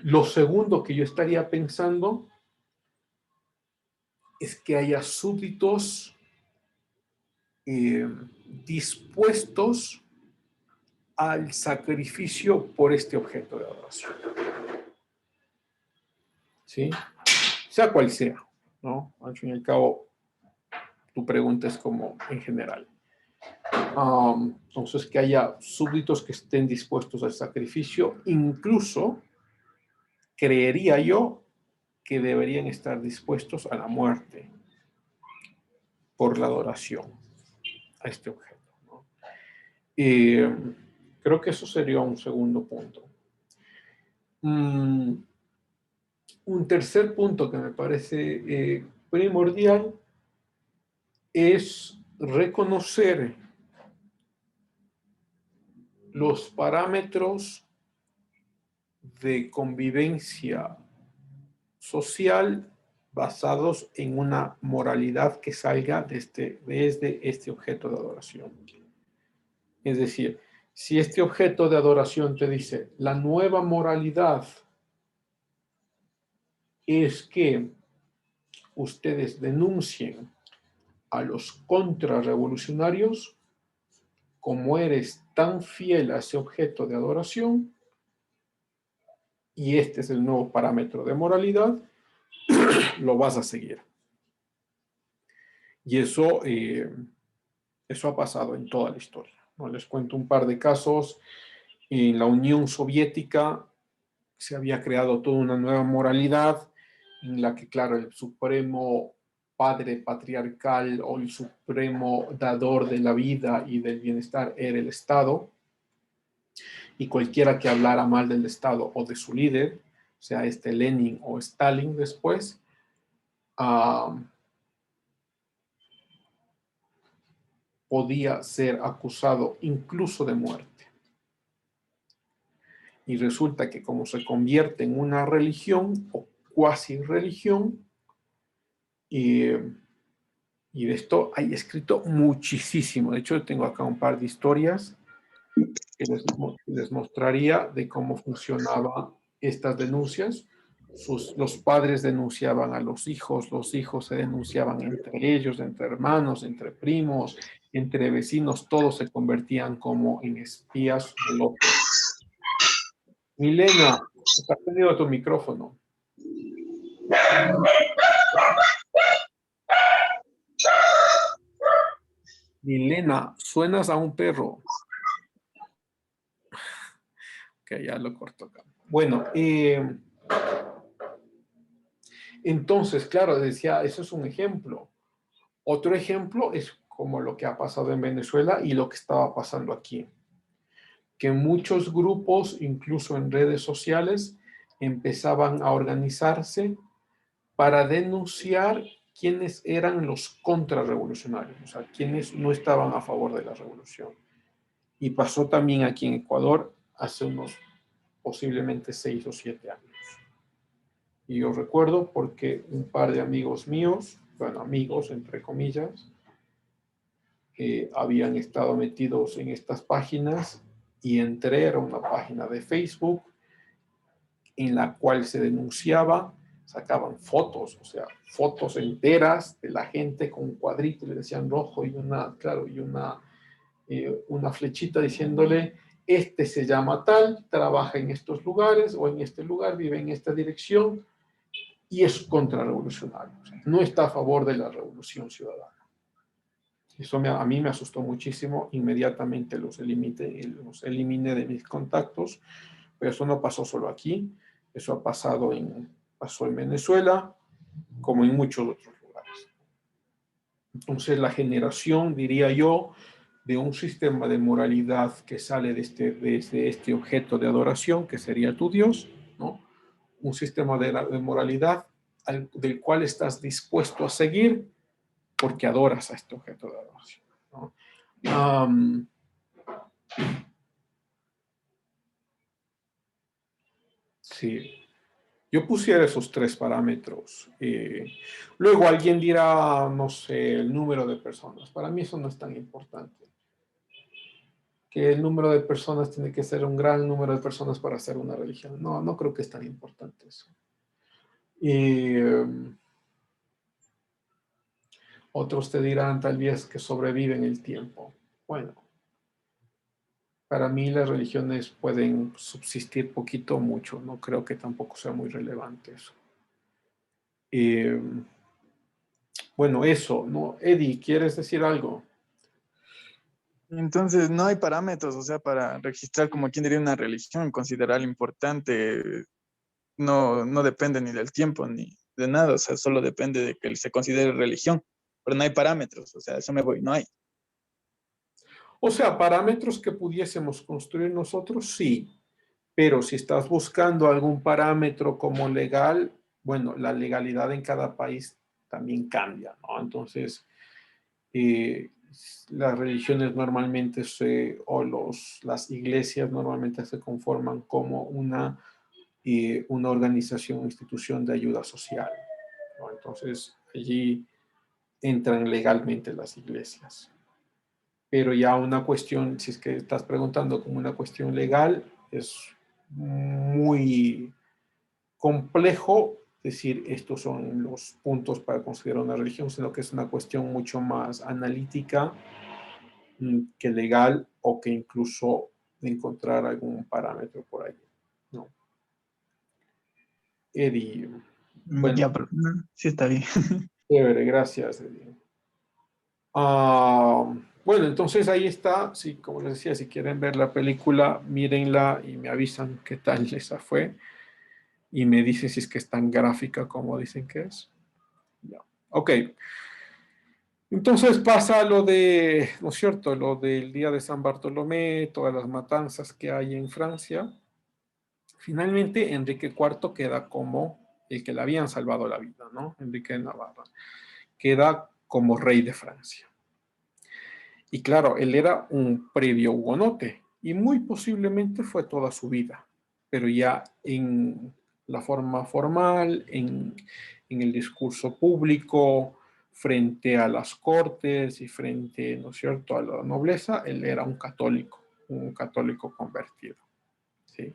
Lo segundo que yo estaría pensando es que haya súbditos dispuestos al sacrificio por este objeto de adoración. ¿Sí? Sea cual sea, ¿no? Al fin y al cabo, tu pregunta es como en general. Entonces, que haya súbditos que estén dispuestos al sacrificio, incluso creería yo que deberían estar dispuestos a la muerte por la adoración a este objeto, ¿no? Creo que eso sería un segundo punto. Un tercer punto que me parece primordial es reconocer los parámetros de convivencia social basados en una moralidad que salga desde este objeto de adoración. Es decir, si este objeto de adoración te dice la nueva moralidad es que ustedes denuncien a los contrarrevolucionarios, como eres tan fiel a ese objeto de adoración, y este es el nuevo parámetro de moralidad, lo vas a seguir. Y eso ha pasado en toda la historia, ¿no? Les cuento un par de casos. En la Unión Soviética se había creado toda una nueva moralidad en la que, claro, el supremo padre patriarcal o el supremo dador de la vida y del bienestar era el Estado, y cualquiera que hablara mal del Estado o de su líder, sea Lenin o Stalin después, podía ser acusado incluso de muerte. Y resulta que como se convierte en una religión o cuasi religión, y de esto hay escrito muchísimo. De hecho, yo tengo acá un par de historias que les mostraría de cómo funcionaban estas denuncias. Los padres denunciaban a los hijos se denunciaban entre ellos, entre hermanos, entre primos, entre vecinos, todos se convertían como en espías del otro. Milena, está prendido tu micrófono. Milena, suenas a un perro. Ok, ya lo corto acá. Bueno, entonces, claro, decía, eso es un ejemplo. Otro ejemplo es como lo que ha pasado en Venezuela y lo que estaba pasando aquí. Que muchos grupos, incluso en redes sociales, empezaban a organizarse para denunciar quiénes eran los contrarrevolucionarios, o sea, quienes no estaban a favor de la revolución. Y pasó también aquí en Ecuador hace unos posiblemente 6 o 7 años. Y yo recuerdo porque un par de amigos míos, bueno, amigos entre comillas, habían estado metidos en estas páginas y entré, era una página de Facebook en la cual se denunciaba, sacaban fotos, o sea, fotos enteras de la gente con un cuadrito, le decían rojo y una flechita diciéndole, este se llama tal, trabaja en estos lugares o en este lugar, vive en esta dirección y es contrarrevolucionario, o sea, no está a favor de la revolución ciudadana. Eso a mí me asustó muchísimo, inmediatamente los eliminé de mis contactos, pero eso no pasó solo aquí, eso pasó en Venezuela, como en muchos otros lugares. Entonces la generación, diría yo, de un sistema de moralidad que sale de este objeto de adoración, que sería tu Dios, ¿no? Un sistema de moralidad del cual estás dispuesto a seguir porque adoras a este objeto de adoración, ¿no? Sí, yo pusiera esos 3 parámetros. Luego alguien dirá, no sé, el número de personas. Para mí eso no es tan importante. Que el número de personas tiene que ser un gran número de personas para hacer una religión. No, no creo que es tan importante eso. Otros te dirán tal vez que sobreviven el tiempo. Bueno, para mí las religiones pueden subsistir poquito o mucho. No creo que tampoco sea muy relevante eso. Bueno, eso, ¿no? Eddie, ¿quieres decir algo? Entonces, no hay parámetros, o sea, para registrar como quien diría una religión, considerar importante, no depende ni del tiempo ni de nada, o sea, solo depende de que se considere religión, pero no hay parámetros, o sea, eso me voy, no hay. O sea, parámetros que pudiésemos construir nosotros, sí, pero si estás buscando algún parámetro como legal, bueno, la legalidad en cada país también cambia, ¿no? Entonces, las religiones normalmente las iglesias normalmente se conforman como una organización o institución de ayuda social, ¿no? Entonces, allí entran legalmente las iglesias. Pero ya una cuestión, si es que estás preguntando como una cuestión legal, es muy complejo decir estos son los puntos para considerar una religión, sino que es una cuestión mucho más analítica que legal o que incluso encontrar algún parámetro por ahí, ¿no? Eddie, bueno. Ya, pero, sí está bien. Chévere, gracias, Eddie. Bueno, entonces ahí está. Sí, como les decía, si quieren ver la película, mírenla y me avisan qué tal esa fue. Y me dicen si es que es tan gráfica como dicen que es. Ya. Ok. Entonces pasa lo de, ¿no es cierto? Lo del día de San Bartolomé, todas las matanzas que hay en Francia. Finalmente, Enrique IV queda como el que le habían salvado la vida, ¿no? Enrique de Navarra. Queda como rey de Francia. Y claro, él era un previo hugonote y muy posiblemente fue toda su vida, pero ya en la forma formal, en el discurso público, frente a las cortes y frente, ¿no es cierto?, a la nobleza, él era un católico convertido, ¿sí?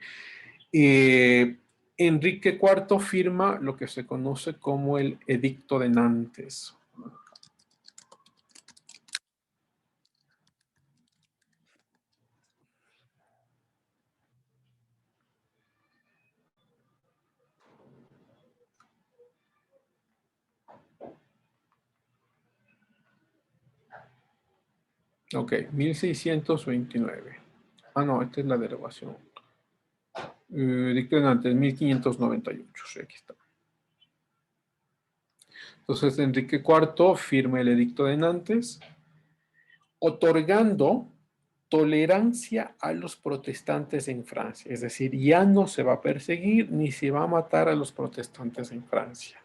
Enrique IV firma lo que se conoce como el Edicto de Nantes. Ok, 1629. Ah, no, esta es la derogación. Edicto de Nantes, 1598. Sí, aquí está. Entonces, Enrique IV firma el Edicto de Nantes, otorgando tolerancia a los protestantes en Francia. Es decir, ya no se va a perseguir ni se va a matar a los protestantes en Francia.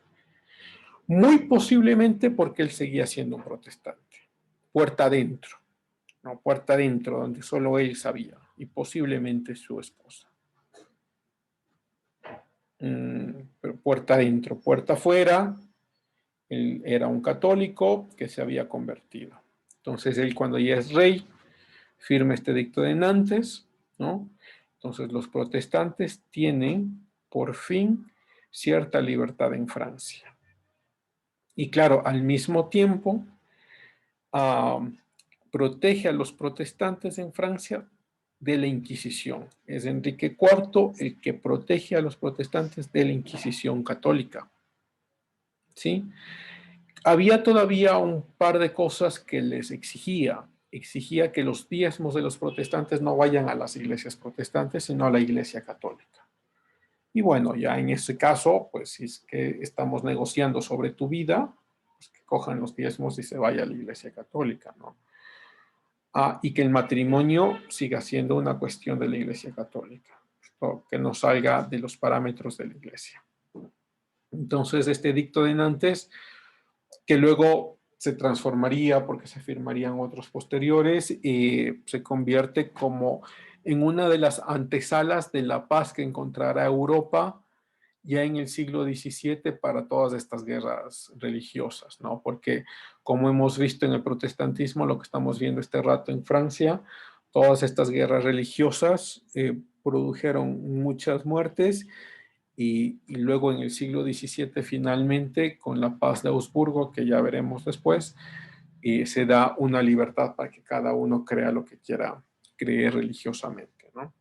Muy posiblemente porque él seguía siendo un protestante. Puerta adentro, ¿no? Puerta adentro, donde solo él sabía, y posiblemente su esposa. Pero puerta adentro, puerta afuera, él era un católico que se había convertido. Entonces él, cuando ya es rey, firma este edicto de Nantes, ¿no? Entonces los protestantes tienen por fin cierta libertad en Francia. Y claro, al mismo tiempo protege a los protestantes en Francia de la Inquisición. Es Enrique IV el que protege a los protestantes de la Inquisición católica. ¿Sí? Había todavía un par de cosas que les exigía. Exigía que los diezmos de los protestantes no vayan a las iglesias protestantes, sino a la iglesia católica. Y bueno, ya en ese caso, pues si es que estamos negociando sobre tu vida, pues que cojan los diezmos y se vaya a la iglesia católica, ¿no? Y que el matrimonio siga siendo una cuestión de la iglesia católica, que no salga de los parámetros de la iglesia. Entonces, este edicto de Nantes, que luego se transformaría porque se firmarían otros posteriores, se convierte como en una de las antesalas de la paz que encontrará Europa ya en el siglo XVII para todas estas guerras religiosas, ¿no? Porque como hemos visto en el protestantismo, lo que estamos viendo este rato en Francia, todas estas guerras religiosas produjeron muchas muertes y luego en el siglo XVII finalmente, con la paz de Augsburgo, que ya veremos después, se da una libertad para que cada uno crea lo que quiera creer religiosamente, ¿no?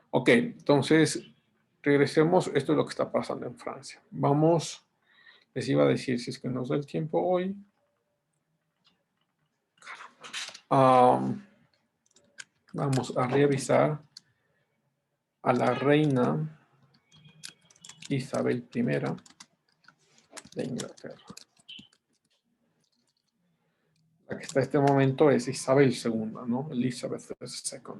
Ok, entonces regresemos, esto es lo que está pasando en Francia. Vamos, les iba a decir, si es que nos da el tiempo hoy. Vamos a revisar a la reina Isabel I de Inglaterra. La que está en este momento es Isabel II, ¿no? Elizabeth II.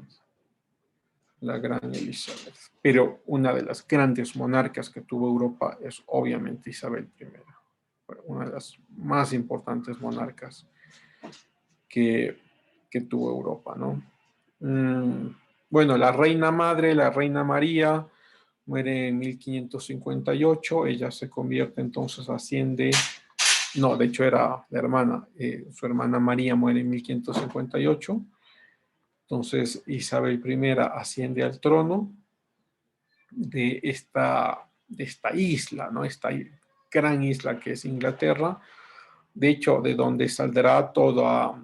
La gran Elizabeth. Pero una de las grandes monarcas que tuvo Europa es obviamente Isabel I. Una de las más importantes monarcas que tuvo Europa, ¿no? Bueno, la reina madre, la reina María, muere en 1558. Ella se convierte entonces, asciende, no, de hecho era la hermana, su hermana María muere en 1558. Entonces Isabel I asciende al trono de esta isla, ¿no? Esta gran isla que es Inglaterra. De hecho, de donde saldrá toda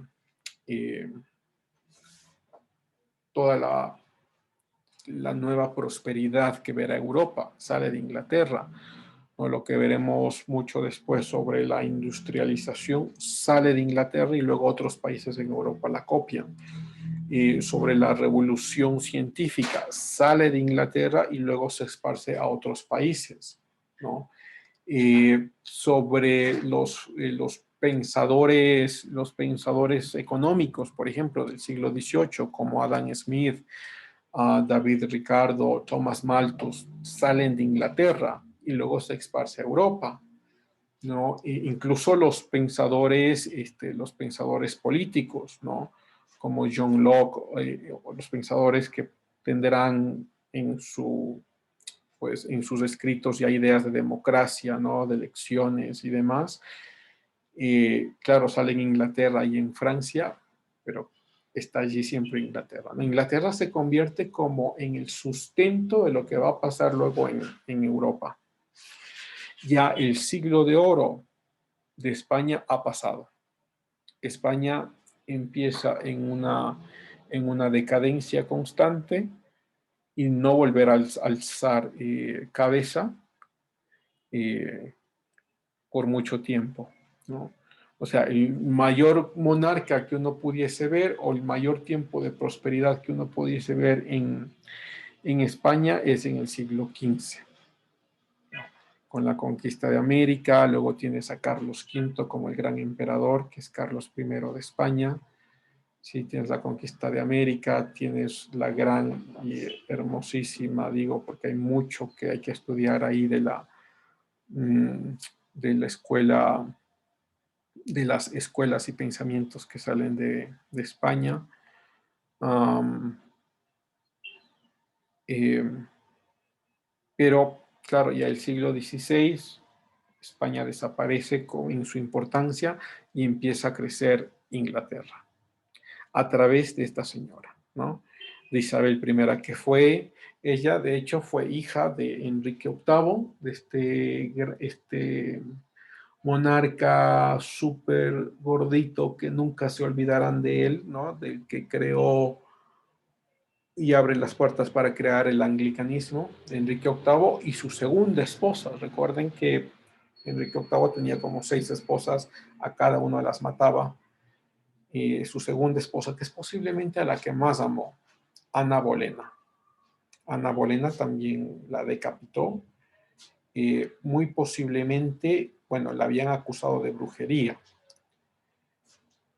la nueva prosperidad que verá Europa, sale de Inglaterra. ¿No? Lo que veremos mucho después sobre la industrialización sale de Inglaterra y luego otros países en Europa la copian. Sobre la revolución científica sale de Inglaterra y luego se esparce a otros países, ¿no? Sobre los pensadores económicos, por ejemplo, del siglo XVIII, como Adam Smith, David Ricardo, Thomas Malthus, salen de Inglaterra y luego se esparce a Europa, ¿no? Incluso los pensadores políticos, ¿no? Como John Locke, o los pensadores que tendrán en sus escritos ya ideas de democracia, ¿no? De elecciones y demás. Claro, sale en Inglaterra y en Francia, pero está allí siempre Inglaterra, ¿no? Inglaterra se convierte como en el sustento de lo que va a pasar luego en Europa. Ya el siglo de oro de España ha pasado. España empieza en una decadencia constante y no volver a alzar cabeza por mucho tiempo, ¿no? O sea, el mayor monarca que uno pudiese ver o el mayor tiempo de prosperidad que uno pudiese ver en España es en el siglo XV, ¿no? Con la conquista de América. Luego tienes a Carlos V como el gran emperador, que es Carlos I de España. Sí, tienes la conquista de América, tienes la gran y hermosísima, digo, porque hay mucho que hay que estudiar ahí de de la escuela, de las escuelas y pensamientos que salen de España. Pero, claro, ya el siglo XVI, España desaparece en su importancia y empieza a crecer Inglaterra a través de esta señora, ¿no? De Isabel I, que fue, ella de hecho fue hija de Enrique VIII, de este monarca súper gordito que nunca se olvidarán de él, ¿no? Del que creó y abre las puertas para crear el anglicanismo, de Enrique VIII, y su segunda esposa. Recuerden que Enrique VIII tenía como 6 esposas, a cada una las mataba. Y su segunda esposa, que es posiblemente a la que más amó, Ana Bolena. Ana Bolena también la decapitó. Muy posiblemente, bueno, la habían acusado de brujería,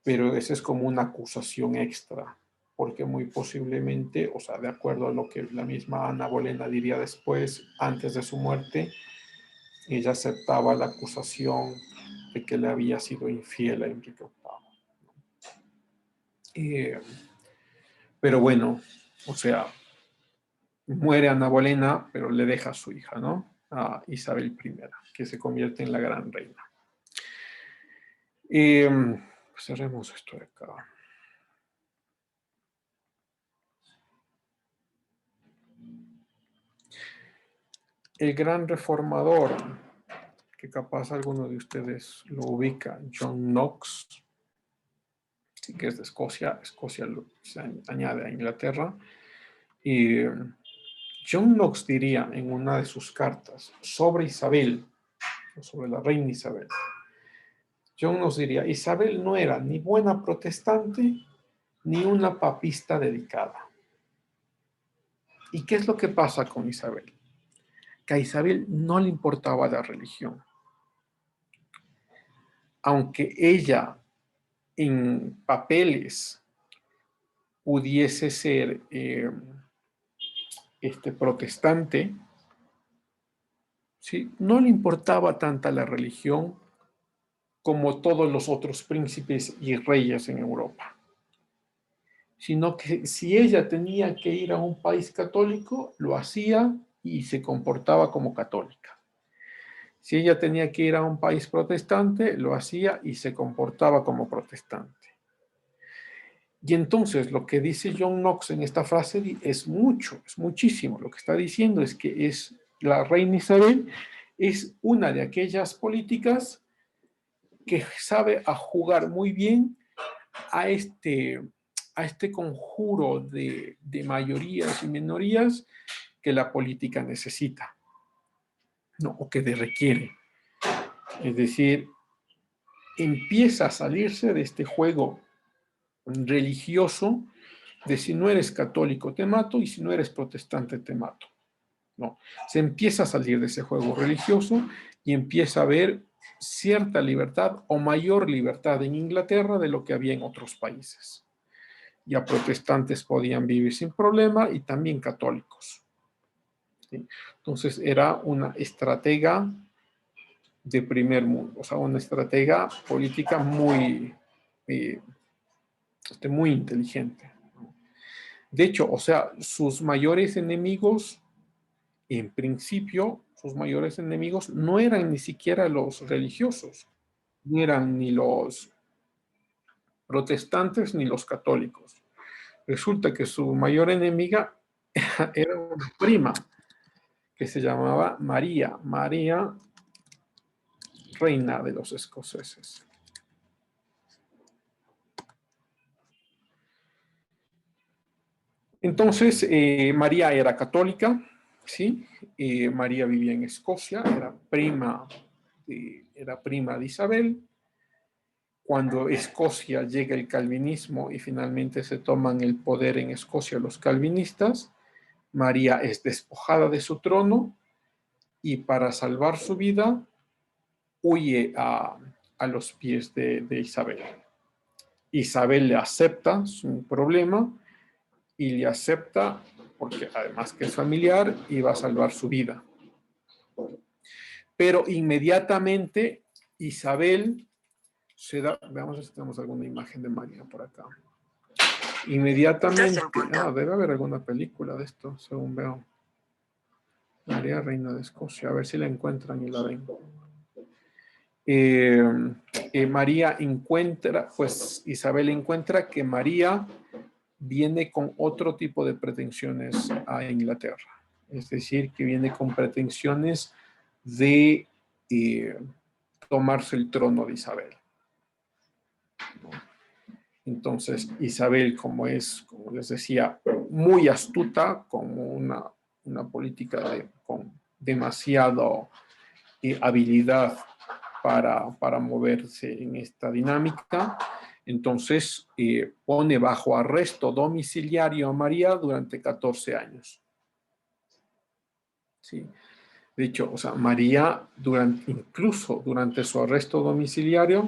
pero esa es como una acusación extra, porque muy posiblemente, o sea, de acuerdo a lo que la misma Ana Bolena diría después, antes de su muerte, ella aceptaba la acusación de que le había sido infiel a Enrique VIII. Pero bueno, o sea, muere Ana Bolena, pero le deja a su hija, ¿no? A Isabel I, que se convierte en la gran reina. Pues cerremos esto de acá. El gran reformador, que capaz alguno de ustedes lo ubica, John Knox, sí, que es de Escocia. Escocia se añade a Inglaterra. Y John Knox diría en una de sus cartas sobre Isabel, sobre la reina Isabel, John Knox diría: Isabel no era ni buena protestante ni una papista dedicada. ¿Y qué es lo que pasa con Isabel? Que a Isabel no le importaba la religión. Aunque ella en papeles pudiese ser protestante, ¿sí? No le importaba tanta la religión como todos los otros príncipes y reyes en Europa. Sino que si ella tenía que ir a un país católico, lo hacía y se comportaba como católica. Si ella tenía que ir a un país protestante, lo hacía y se comportaba como protestante. Y entonces lo que dice John Knox en esta frase es mucho, es muchísimo. Lo que está diciendo es que la reina Isabel es una de aquellas políticas que sabe a jugar muy bien a este conjuro de mayorías y minorías que la política necesita, ¿no? O que requiere. Es decir, empieza a salirse de este juego religioso de si no eres católico te mato y si no eres protestante te mato. No, se empieza a salir de ese juego religioso y empieza a haber cierta libertad o mayor libertad en Inglaterra de lo que había en otros países. Ya protestantes podían vivir sin problema y también católicos. ¿Sí? Entonces era una estratega de primer mundo, o sea, una estratega política muy inteligente. De hecho, o sea, sus mayores enemigos, en principio, sus mayores enemigos no eran ni siquiera los religiosos, no eran ni los protestantes ni los católicos. Resulta que su mayor enemiga era una prima que se llamaba María reina de los escoceses. Entonces, María era católica, ¿sí? María vivía en Escocia, era prima de Isabel. Cuando Escocia llega el calvinismo y finalmente se toman el poder en Escocia los calvinistas, María es despojada de su trono y para salvar su vida huye a los pies de Isabel. Isabel le acepta su problema y le acepta porque además que es familiar y va a salvar su vida. Pero inmediatamente Isabel se da, veamos si tenemos alguna imagen de María por acá. Inmediatamente, debe haber alguna película de esto, según veo. María, reina de Escocia, a ver si la encuentran y la ven. María encuentra, pues Isabel encuentra que María viene con otro tipo de pretensiones a Inglaterra. Es decir, que viene con pretensiones de tomarse el trono de Isabel. Entonces, Isabel, como les decía, muy astuta, como una política con demasiado habilidad para moverse en esta dinámica, entonces pone bajo arresto domiciliario a María durante 14 años. Sí. De hecho, o sea, María, incluso durante su arresto domiciliario,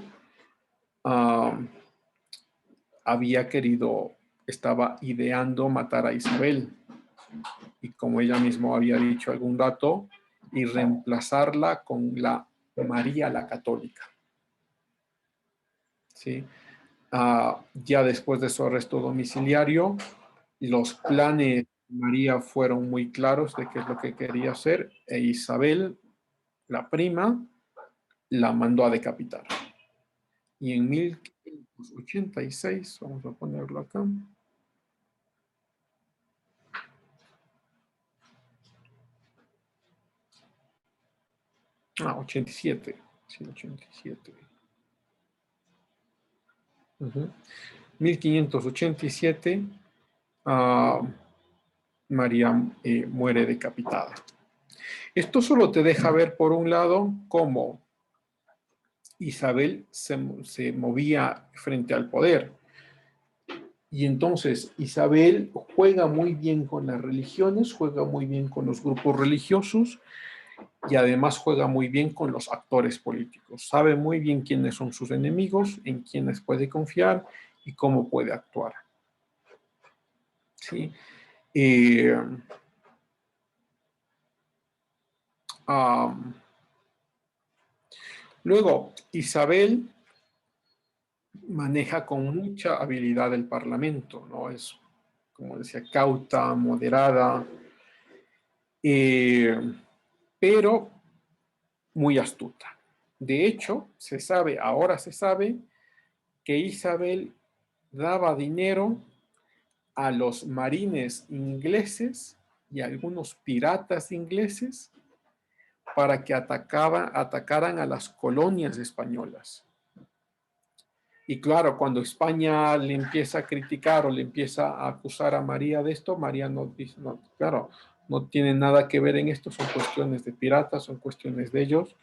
estaba ideando matar a Isabel. Y como ella misma había dicho algún dato, y reemplazarla con la María la Católica. ¿Sí? Ya después de su arresto domiciliario, los planes de María fueron muy claros de qué es lo que quería hacer, e Isabel, la prima, la mandó a decapitar. Y en 1586, vamos a ponerlo acá. 87. Sí, 87. 1587, María muere decapitada. Esto solo te deja ver, por un lado, cómo Isabel se movía frente al poder. Y entonces Isabel juega muy bien con las religiones, juega muy bien con los grupos religiosos y además juega muy bien con los actores políticos. Sabe muy bien quiénes son sus enemigos, en quiénes puede confiar y cómo puede actuar. ¿Sí? Luego, Isabel maneja con mucha habilidad el Parlamento, ¿no? Es, como decía, cauta, moderada, pero muy astuta. De hecho, ahora se sabe que Isabel daba dinero a los marines ingleses y a algunos piratas ingleses para que atacaran a las colonias españolas. Y claro, cuando España le empieza a criticar o le empieza a acusar a María de esto, María no dice, no, claro, no tiene nada que ver en esto, son cuestiones de piratas, son cuestiones de ellos,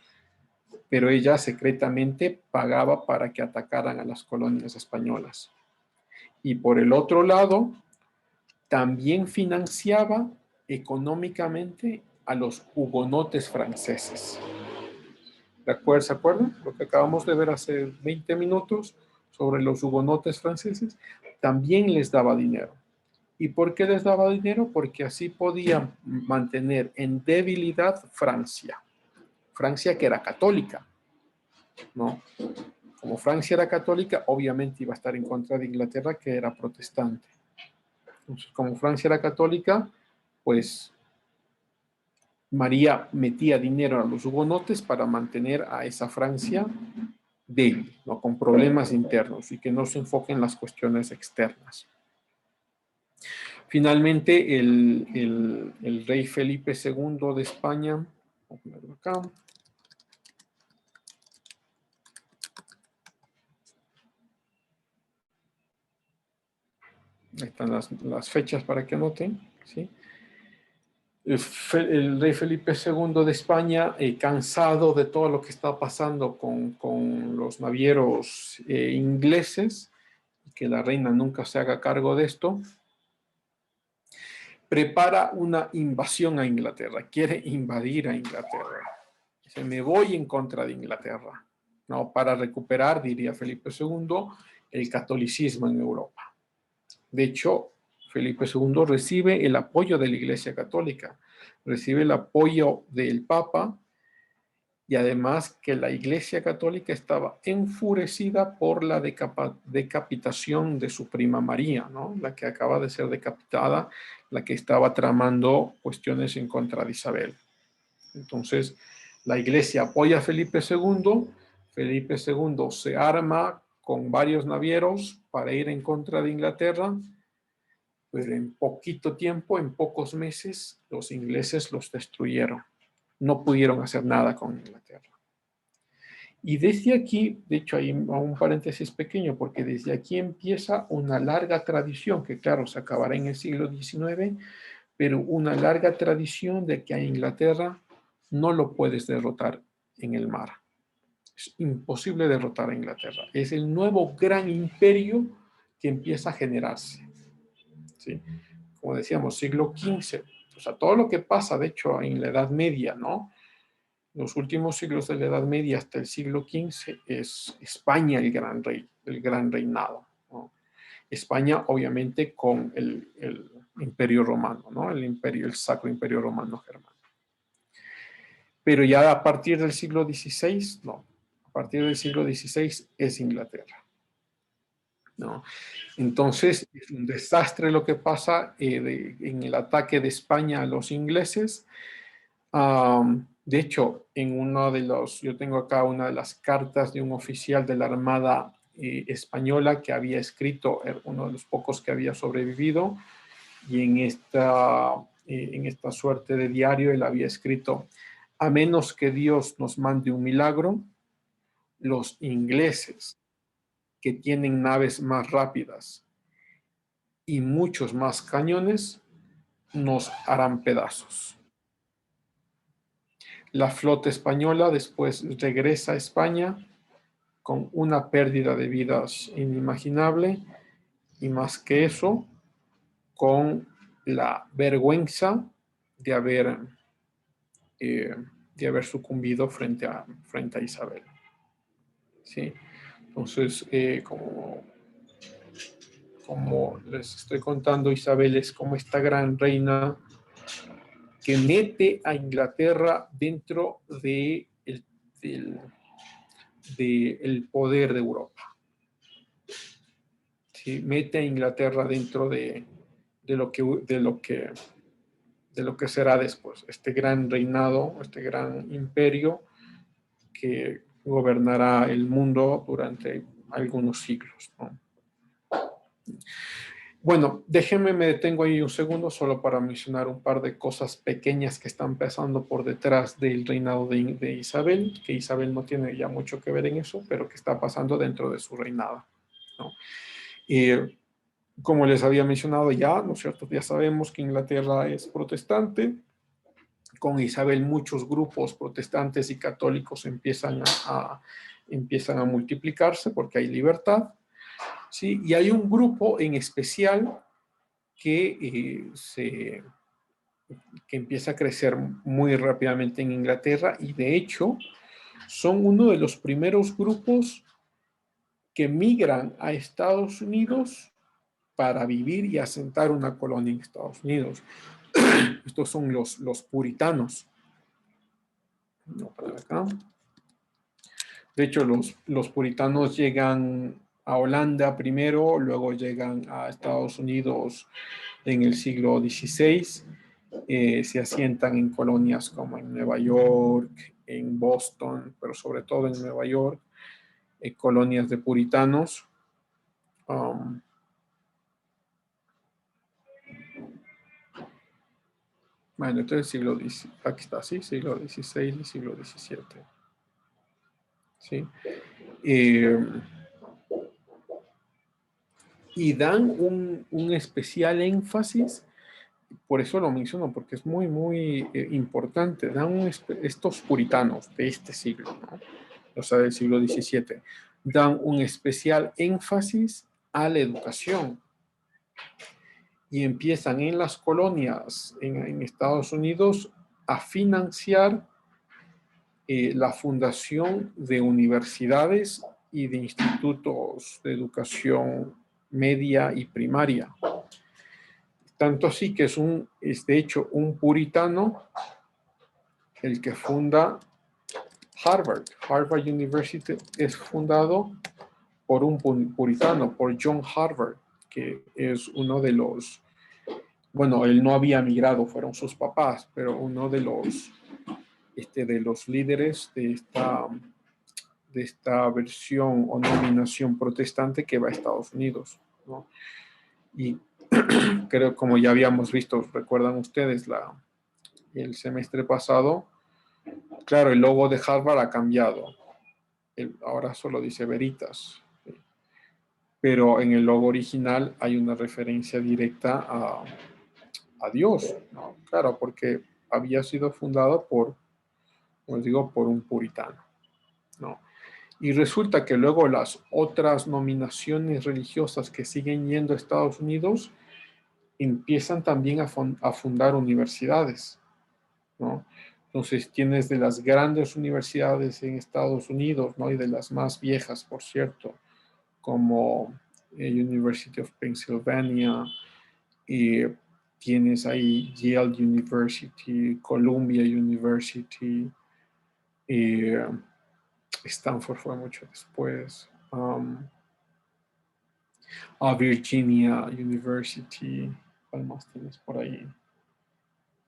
pero ella secretamente pagaba para que atacaran a las colonias españolas. Y por el otro lado, también financiaba económicamente a los hugonotes franceses. ¿Se acuerdan? Lo que acabamos de ver hace 20 minutos sobre los hugonotes franceses, también les daba dinero. ¿Y por qué les daba dinero? Porque así podían mantener en debilidad Francia. Francia que era católica, ¿no? Como Francia era católica, obviamente iba a estar en contra de Inglaterra, que era protestante. Entonces, como Francia era católica, pues María metía dinero a los hugonotes para mantener a esa Francia débil, ¿no? Con problemas internos y que no se enfoque en las cuestiones externas. Finalmente, el rey Felipe II de España, voy a ponerlo acá. Ahí están las fechas para que anoten, ¿sí? El rey Felipe II de España, cansado de todo lo que está pasando con los navieros ingleses, y que la reina nunca se haga cargo de esto, prepara una invasión a Inglaterra, quiere invadir a Inglaterra. Dice, me voy en contra de Inglaterra, ¿no? Para recuperar, diría Felipe II, el catolicismo en Europa. De hecho, Felipe II recibe el apoyo de la Iglesia Católica, recibe el apoyo del Papa y además que la Iglesia Católica estaba enfurecida por la decapitación de su prima María, ¿no? La que acaba de ser decapitada, la que estaba tramando cuestiones en contra de Isabel. Entonces, la Iglesia apoya a Felipe II. Felipe II se arma con varios navieros para ir en contra de Inglaterra, pero en poquito tiempo, en pocos meses, los ingleses los destruyeron. No pudieron hacer nada con Inglaterra. Y desde aquí, de hecho hay un paréntesis pequeño, porque desde aquí empieza una larga tradición, que claro, se acabará en el siglo XIX, pero una larga tradición de que a Inglaterra no lo puedes derrotar en el mar. Es imposible derrotar a Inglaterra. Es el nuevo gran imperio que empieza a generarse. ¿Sí? Como decíamos, siglo XV. O sea, todo lo que pasa, de hecho, en la Edad Media, ¿no? Los últimos siglos de la Edad Media hasta el siglo XV es España el gran rey, el gran reinado, ¿no? España, obviamente, con el Imperio Romano, ¿no? El Sacro Imperio Romano Germano. Pero ya a partir del siglo XVI, no. A partir del siglo XVI es Inglaterra, ¿no? Entonces, es un desastre lo que pasa en el ataque de España a los ingleses. De hecho, yo tengo acá una de las cartas de un oficial de la Armada española que había escrito, uno de los pocos que había sobrevivido, y en esta suerte de diario él había escrito: a menos que Dios nos mande un milagro, los ingleses, que tienen naves más rápidas y muchos más cañones, nos harán pedazos. La flota española después regresa a España con una pérdida de vidas inimaginable, y más que eso, con la vergüenza de haber sucumbido frente a Isabel. ¿Sí? Entonces, como les estoy contando, Isabel es como esta gran reina que mete a Inglaterra dentro del poder de Europa. ¿Sí? Mete a Inglaterra dentro de lo que será después, este gran reinado, este gran imperio que gobernará el mundo durante algunos siglos, ¿no? Bueno, me detengo ahí un segundo solo para mencionar un par de cosas pequeñas que están pasando por detrás del reinado de Isabel, que Isabel no tiene ya mucho que ver en eso, pero que está pasando dentro de su reinado, ¿no? Como les había mencionado ya, ¿no es cierto? Ya sabemos que Inglaterra es protestante. Con Isabel muchos grupos protestantes y católicos empiezan a multiplicarse porque hay libertad. ¿Sí? Y hay un grupo en especial que empieza a crecer muy rápidamente en Inglaterra, y de hecho son uno de los primeros grupos que migran a Estados Unidos para vivir y asentar una colonia en Estados Unidos. Estos son los puritanos. No, para acá. De hecho, los puritanos llegan a Holanda primero, luego llegan a Estados Unidos en el siglo XVI, se asientan en colonias como en Nueva York, en Boston, pero sobre todo en Nueva York, colonias de puritanos. Bueno, entonces siglo XVI, aquí está, sí, siglo XVI y siglo XVII. ¿Sí? Y dan un especial énfasis, por eso lo menciono, porque es muy, muy importante. Dan estos puritanos de este siglo, ¿no? O sea, del siglo XVII, dan un especial énfasis a la educación. Y empiezan en las colonias en Estados Unidos a financiar la fundación de universidades y de institutos de educación media y primaria. Tanto así que es de hecho un puritano el que funda Harvard University es fundado por un puritano, por John Harvard, que es uno de los, bueno, él no había migrado, fueron sus papás, pero uno de los líderes de esta versión o nominación protestante que va a Estados Unidos, ¿no? Y creo, como ya habíamos visto, recuerdan ustedes, el semestre pasado, claro, el logo de Harvard ha cambiado. Ahora solo dice Veritas. Pero en el logo original hay una referencia directa a Dios, ¿no? Claro, porque había sido fundado por, como les digo, por un puritano, ¿no? Y resulta que luego las otras nominaciones religiosas que siguen yendo a Estados Unidos empiezan también a fundar universidades, ¿no? Entonces tienes de las grandes universidades en Estados Unidos, ¿no? Y de las más viejas, por cierto, como University of Pennsylvania, y tienes ahí Yale University, Columbia University, y Stanford fue mucho después, Virginia University, ¿cuál más tienes por ahí?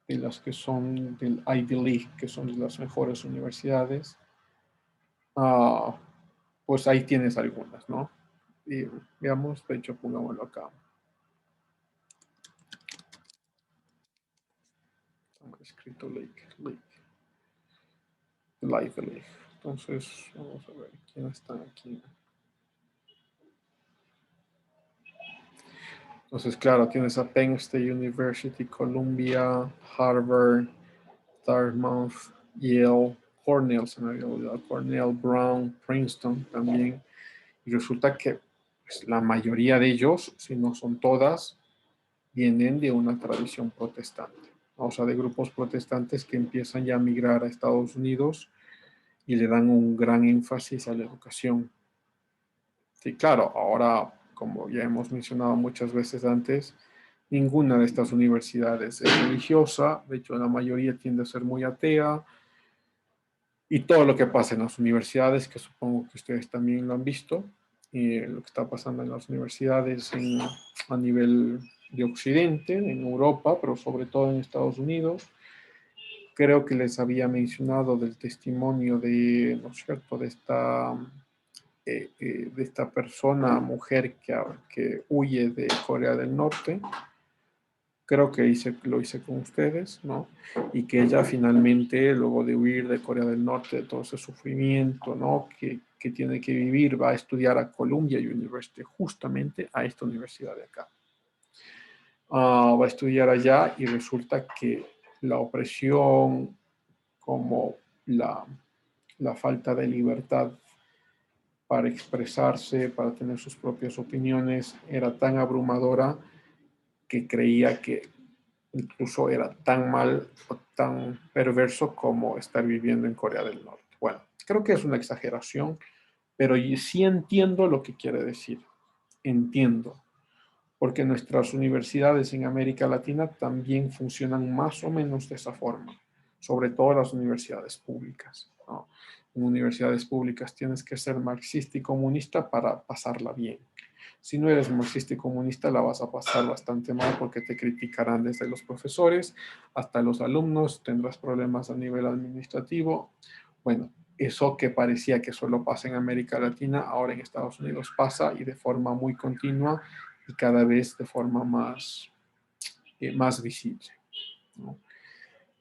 De las que son del Ivy League, que son de las mejores universidades, pues ahí tienes algunas, ¿no? Y veamos, de hecho, pongámoslo acá. Está escrito Lake. Ivy League. Entonces, vamos a ver quién está aquí. Entonces, claro, tienes a Penn State University, Columbia, Harvard, Dartmouth, Yale, Cornell, se me había olvidado, Cornell, Brown, Princeton también. Y resulta que pues, la mayoría de ellos, si no son todas, vienen de una tradición protestante. O sea, de grupos protestantes que empiezan ya a migrar a Estados Unidos y le dan un gran énfasis a la educación. Sí, claro, ahora, como ya hemos mencionado muchas veces antes, ninguna de estas universidades es religiosa, de hecho la mayoría tiende a ser muy atea, y todo lo que pasa en las universidades, que supongo que ustedes también lo han visto, y lo que está pasando en las universidades a nivel de Occidente, en Europa, pero sobre todo en Estados Unidos. Creo que les había mencionado del testimonio de, ¿no es cierto?, de esta persona, mujer que huye de Corea del Norte. Creo que lo hice con ustedes, ¿no? Y que ella finalmente, luego de huir de Corea del Norte, de todo ese sufrimiento, ¿no? Que tiene que vivir, va a estudiar a Columbia University, justamente a esta universidad de acá. Va a estudiar allá y resulta que la opresión, como la falta de libertad para expresarse, para tener sus propias opiniones, era tan abrumadora que creía que incluso era tan mal o tan perverso como estar viviendo en Corea del Norte. Bueno, creo que es una exageración, pero sí entiendo lo que quiere decir. Entiendo. Porque nuestras universidades en América Latina también funcionan más o menos de esa forma, sobre todo las universidades públicas, ¿no? En universidades públicas tienes que ser marxista y comunista para pasarla bien. Si no eres marxista y comunista, la vas a pasar bastante mal porque te criticarán desde los profesores hasta los alumnos, tendrás problemas a nivel administrativo. Bueno, eso que parecía que solo pasa en América Latina, ahora en Estados Unidos pasa y de forma muy continua y cada vez de forma más visible, ¿no?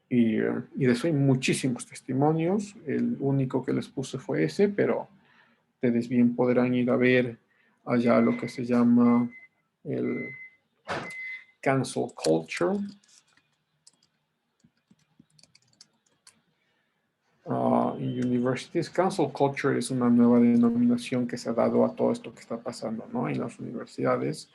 Y de eso hay muchísimos testimonios. El único que les puse fue ese, pero ustedes bien podrán ir a ver allá lo que se llama el cancel culture. En universities, cancel culture es una nueva denominación que se ha dado a todo esto que está pasando, ¿no? En las universidades,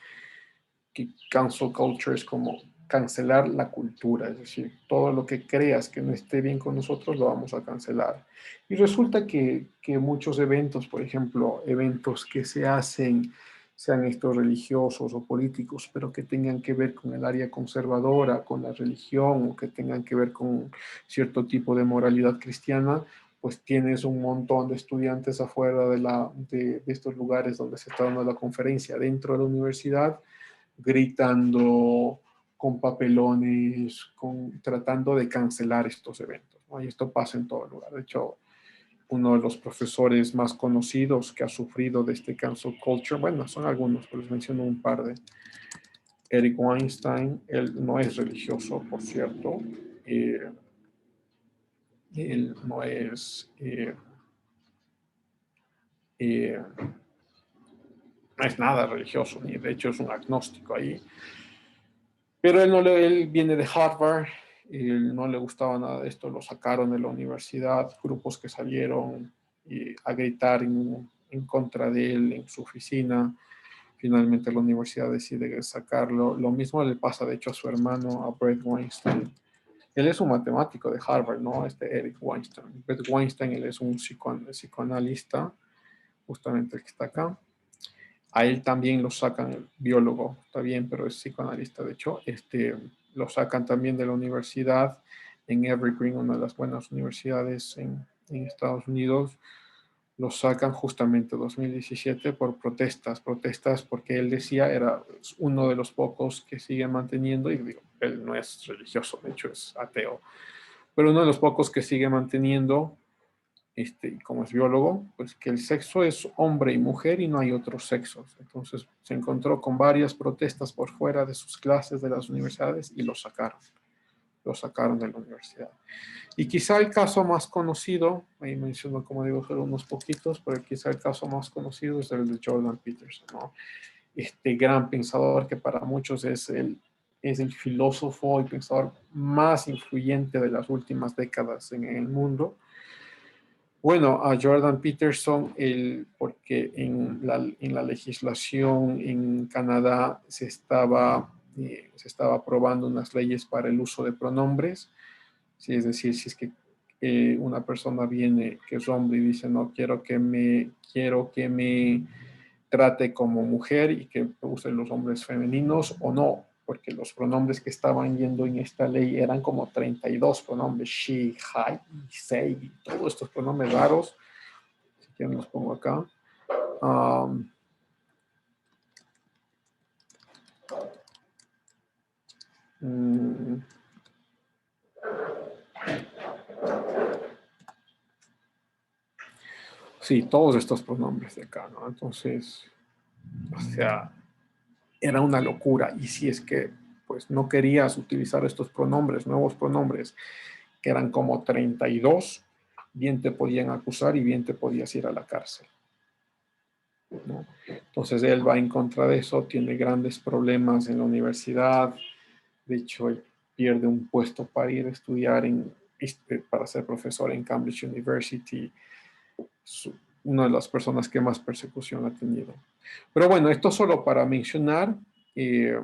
que cancel culture es como cancelar la cultura, es decir, todo lo que creas que no esté bien con nosotros lo vamos a cancelar. Y resulta que muchos eventos, por ejemplo, eventos que se hacen, sean estos religiosos o políticos, pero que tengan que ver con el área conservadora, con la religión, o que tengan que ver con cierto tipo de moralidad cristiana, pues tienes un montón de estudiantes afuera de estos lugares donde se está dando la conferencia, dentro de la universidad, gritando con papelones, tratando de cancelar estos eventos, ¿no? Y esto pasa en todo lugar. De hecho, uno de los profesores más conocidos que ha sufrido de este cancel culture, bueno, son algunos, pero les menciono un par de. Eric Weinstein, él no es religioso, por cierto. Él no es, no es nada religioso, ni de hecho es un agnóstico ahí. Pero él viene de Harvard, él no le gustaba nada de esto, lo sacaron de la universidad, grupos que salieron a gritar en contra de él en su oficina. Finalmente la universidad decide sacarlo. Lo mismo le pasa, de hecho, a su hermano, a Brett Weinstein. Él es un matemático de Harvard, ¿no? Eric Weinstein. Brett Weinstein, él es un psicoanalista, justamente el que está acá. A él también lo sacan, el biólogo, está bien, pero es psicoanalista, de hecho. Lo sacan también de la universidad en Evergreen, una de las buenas universidades en Estados Unidos. Lo sacan justamente en 2017 por protestas porque él decía era uno de los pocos que sigue manteniendo, y digo, él no es religioso, de hecho es ateo, pero uno de los pocos que sigue manteniendo, como es biólogo, pues que el sexo es hombre y mujer y no hay otros sexos. Entonces se encontró con varias protestas por fuera de sus clases de las universidades y lo sacaron de la universidad. Y quizá el caso más conocido, ahí menciono, como digo, solo unos poquitos, pero quizá el caso más conocido es el de Jordan Peterson, ¿no? Este gran pensador que para muchos es el filósofo y pensador más influyente de las últimas décadas en el mundo. Bueno, a Jordan Peterson, porque en la legislación en Canadá se estaba aprobando unas leyes para el uso de pronombres. Sí, es decir, si es que una persona viene que es hombre y dice, no, quiero que me trate como mujer y que use los nombres femeninos o no, porque los pronombres que estaban yendo en esta ley eran como 32 pronombres, she, he, they, todos estos pronombres raros. Si quieren los pongo acá. Sí, todos estos pronombres de acá, ¿no? Entonces, o sea, era una locura. Y si es que, pues, no querías utilizar estos pronombres, nuevos pronombres, que eran como 32, bien te podían acusar y bien te podías ir a la cárcel, ¿no? Entonces, él va en contra de eso, tiene grandes problemas en la universidad. De hecho, él pierde un puesto para ir a estudiar para ser profesor en Cambridge University. Una de las personas que más persecución ha tenido. Pero bueno, esto solo para mencionar que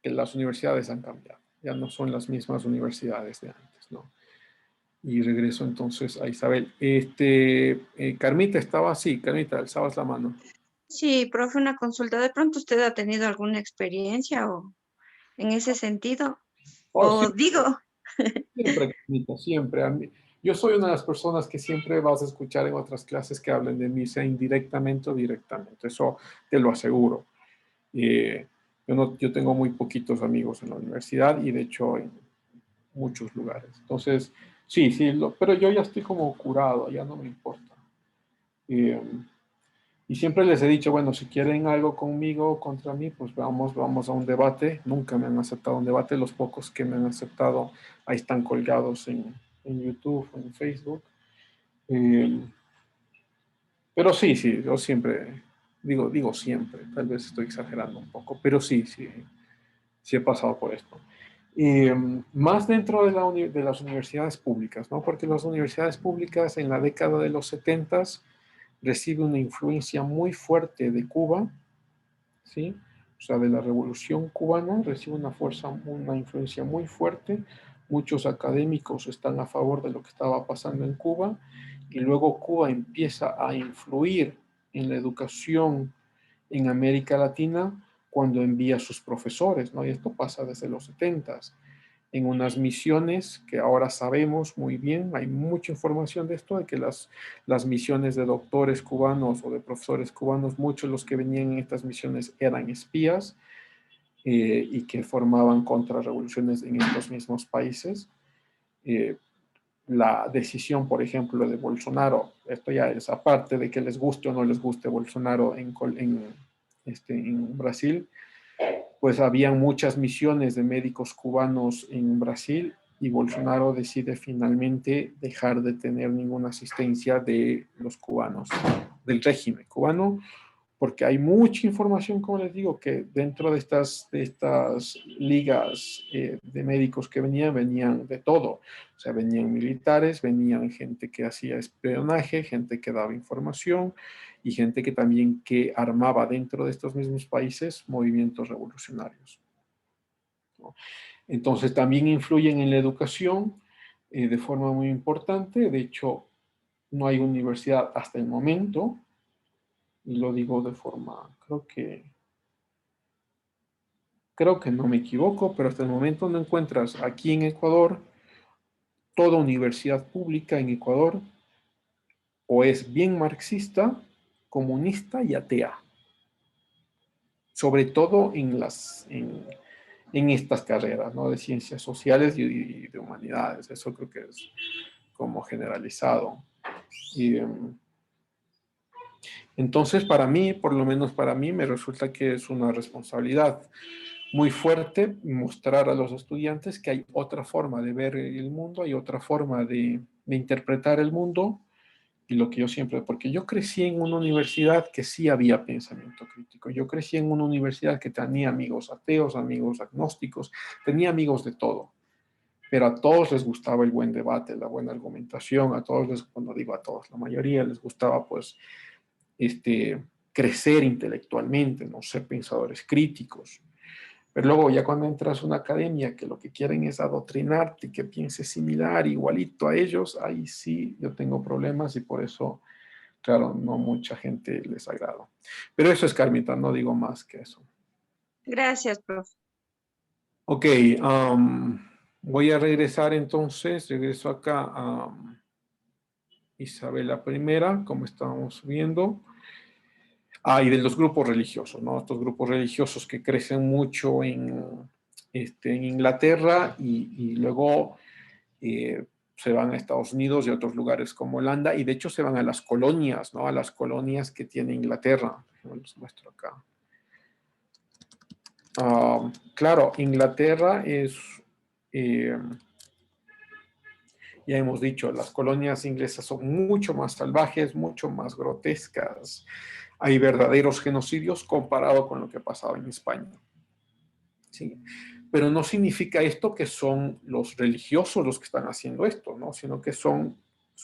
las universidades han cambiado. Ya no son las mismas universidades de antes, ¿no? Y regreso entonces a Isabel. Carmita estaba así. Carmita, alzabas la mano. Sí, profe, una consulta. ¿De pronto usted ha tenido alguna experiencia o en ese sentido? Oh, O digo, siempre, Carmita, siempre. Yo soy una de las personas que siempre vas a escuchar en otras clases que hablen de mí, sea indirectamente o directamente. Eso te lo aseguro. Yo tengo muy poquitos amigos en la universidad y de hecho en muchos lugares. Entonces, sí, pero yo ya estoy como curado, ya no me importa. Y siempre les he dicho, bueno, si quieren algo conmigo o contra mí, pues vamos a un debate. Nunca me han aceptado un debate. Los pocos que me han aceptado ahí están colgados en YouTube o en Facebook. Pero sí, yo siempre, digo siempre, tal vez estoy exagerando un poco, pero sí he pasado por esto. Más dentro de las universidades públicas, ¿no? Porque las universidades públicas en la década de los 70s recibe una influencia muy fuerte de Cuba, ¿sí? O sea, de la Revolución Cubana recibe una influencia muy fuerte. Muchos académicos están a favor de lo que estaba pasando en Cuba y luego Cuba empieza a influir en la educación en América Latina cuando envía a sus profesores, ¿no? Y esto pasa desde los 70s. en unas misiones que ahora sabemos muy bien, hay mucha información de esto, de que las misiones de doctores cubanos o de profesores cubanos, muchos de los que venían en estas misiones eran espías y que formaban contrarrevoluciones en estos mismos países. La decisión, por ejemplo, de Bolsonaro, esto ya es aparte de que les guste o no les guste Bolsonaro en Brasil, pues habían muchas misiones de médicos cubanos en Brasil y Bolsonaro decide finalmente dejar de tener ninguna asistencia de los cubanos, del régimen cubano, porque hay mucha información, como les digo, que dentro de estas ligas de médicos que venían de todo. O sea, venían militares, venían gente que hacía espionaje, gente que daba información y gente que también que armaba dentro de estos mismos países movimientos revolucionarios. Entonces también influyen en la educación de forma muy importante. De hecho, no hay universidad hasta el momento, y lo digo de forma, creo que no me equivoco, pero hasta el momento no encuentras aquí en Ecuador, toda universidad pública en Ecuador, o es bien marxista, comunista y atea. Sobre todo en estas carreras, ¿no? De ciencias sociales y de humanidades. Eso creo que es como generalizado. Y, entonces, para mí, por lo menos para mí, me resulta que es una responsabilidad muy fuerte mostrar a los estudiantes que hay otra forma de ver el mundo, hay otra forma de interpretar el mundo, y lo que yo siempre, porque yo crecí en una universidad que sí había pensamiento crítico, yo crecí en una universidad que tenía amigos ateos, amigos agnósticos, tenía amigos de todo, pero a todos les gustaba el buen debate, la buena argumentación, a todos les, cuando digo a todos, la mayoría les gustaba pues crecer intelectualmente, no ser pensadores críticos. Pero luego ya cuando entras a una academia que lo que quieren es adoctrinarte, que pienses similar, igualito a ellos, ahí sí yo tengo problemas y por eso, claro, no mucha gente les agrada. Pero eso es, Carmita, no digo más que eso. Gracias, profe. Ok, voy a regresar entonces, regreso acá a Isabela I, como estábamos viendo. Y de los grupos religiosos, ¿no? Estos grupos religiosos que crecen mucho en Inglaterra y luego se van a Estados Unidos y a otros lugares como Holanda, y de hecho se van a las colonias, ¿no? A las colonias que tiene Inglaterra. Les muestro acá. Claro, Inglaterra es, ya hemos dicho, las colonias inglesas son mucho más salvajes, mucho más grotescas. Hay verdaderos genocidios comparado con lo que pasaba en España. ¿Sí? Pero no significa esto que son los religiosos los que están haciendo esto, ¿no? Sino que son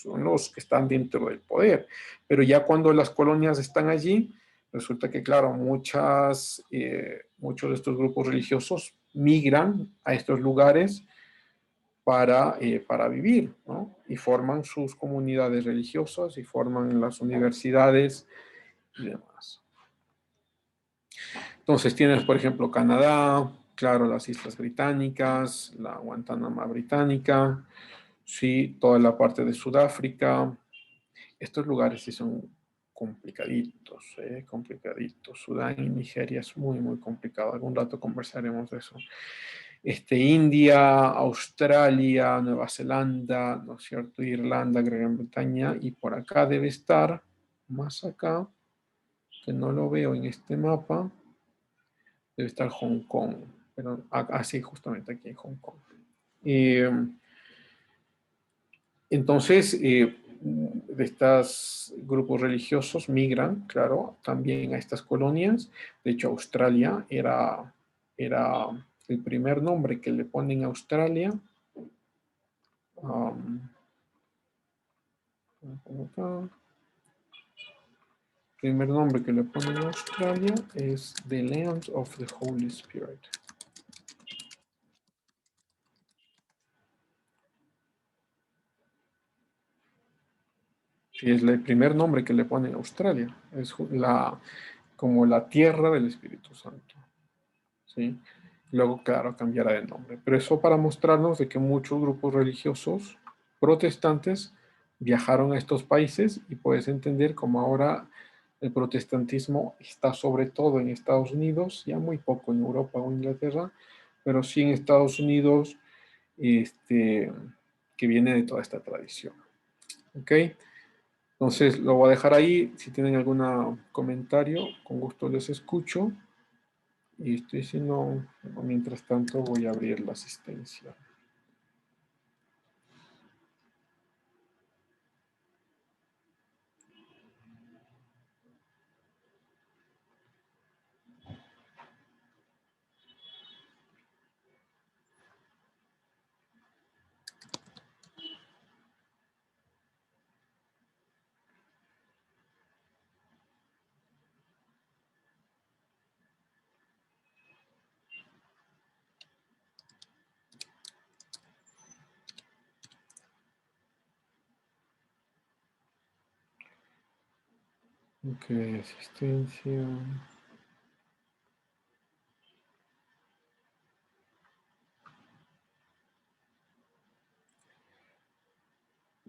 los que están dentro del poder. Pero ya cuando las colonias están allí, resulta que, claro, muchos de estos grupos religiosos migran a estos lugares para vivir, ¿no? Y forman sus comunidades religiosas y forman las universidades y demás. Entonces tienes, por ejemplo, Canadá, claro, las Islas Británicas, la Guantánamo británica, sí, toda la parte de Sudáfrica. Estos lugares sí son complicaditos, complicaditos. Sudán y Nigeria es muy, muy complicado. Algún rato conversaremos de eso. India, Australia, Nueva Zelanda, ¿no es cierto? Irlanda, Gran Bretaña, y por acá debe estar, más acá, que no lo veo en este mapa, debe estar Hong Kong, pero sí, justamente aquí en Hong Kong. Entonces, de estos grupos religiosos migran, claro, también a estas colonias. De hecho, Australia era el primer nombre que le ponen a Australia. El primer nombre que le ponen a Australia es The Land of the Holy Spirit. Sí, es el primer nombre que le ponen a Australia. Es como la tierra del Espíritu Santo. ¿Sí? Luego, claro, cambiará de nombre. Pero eso para mostrarnos de que muchos grupos religiosos protestantes viajaron a estos países y puedes entender cómo ahora el protestantismo está sobre todo en Estados Unidos, ya muy poco en Europa o Inglaterra, pero sí en Estados Unidos, que viene de toda esta tradición. ¿Ok? Entonces lo voy a dejar ahí. Si tienen algún comentario, con gusto les escucho. Y si no, mientras tanto voy a abrir la asistencia. Ok, asistencia.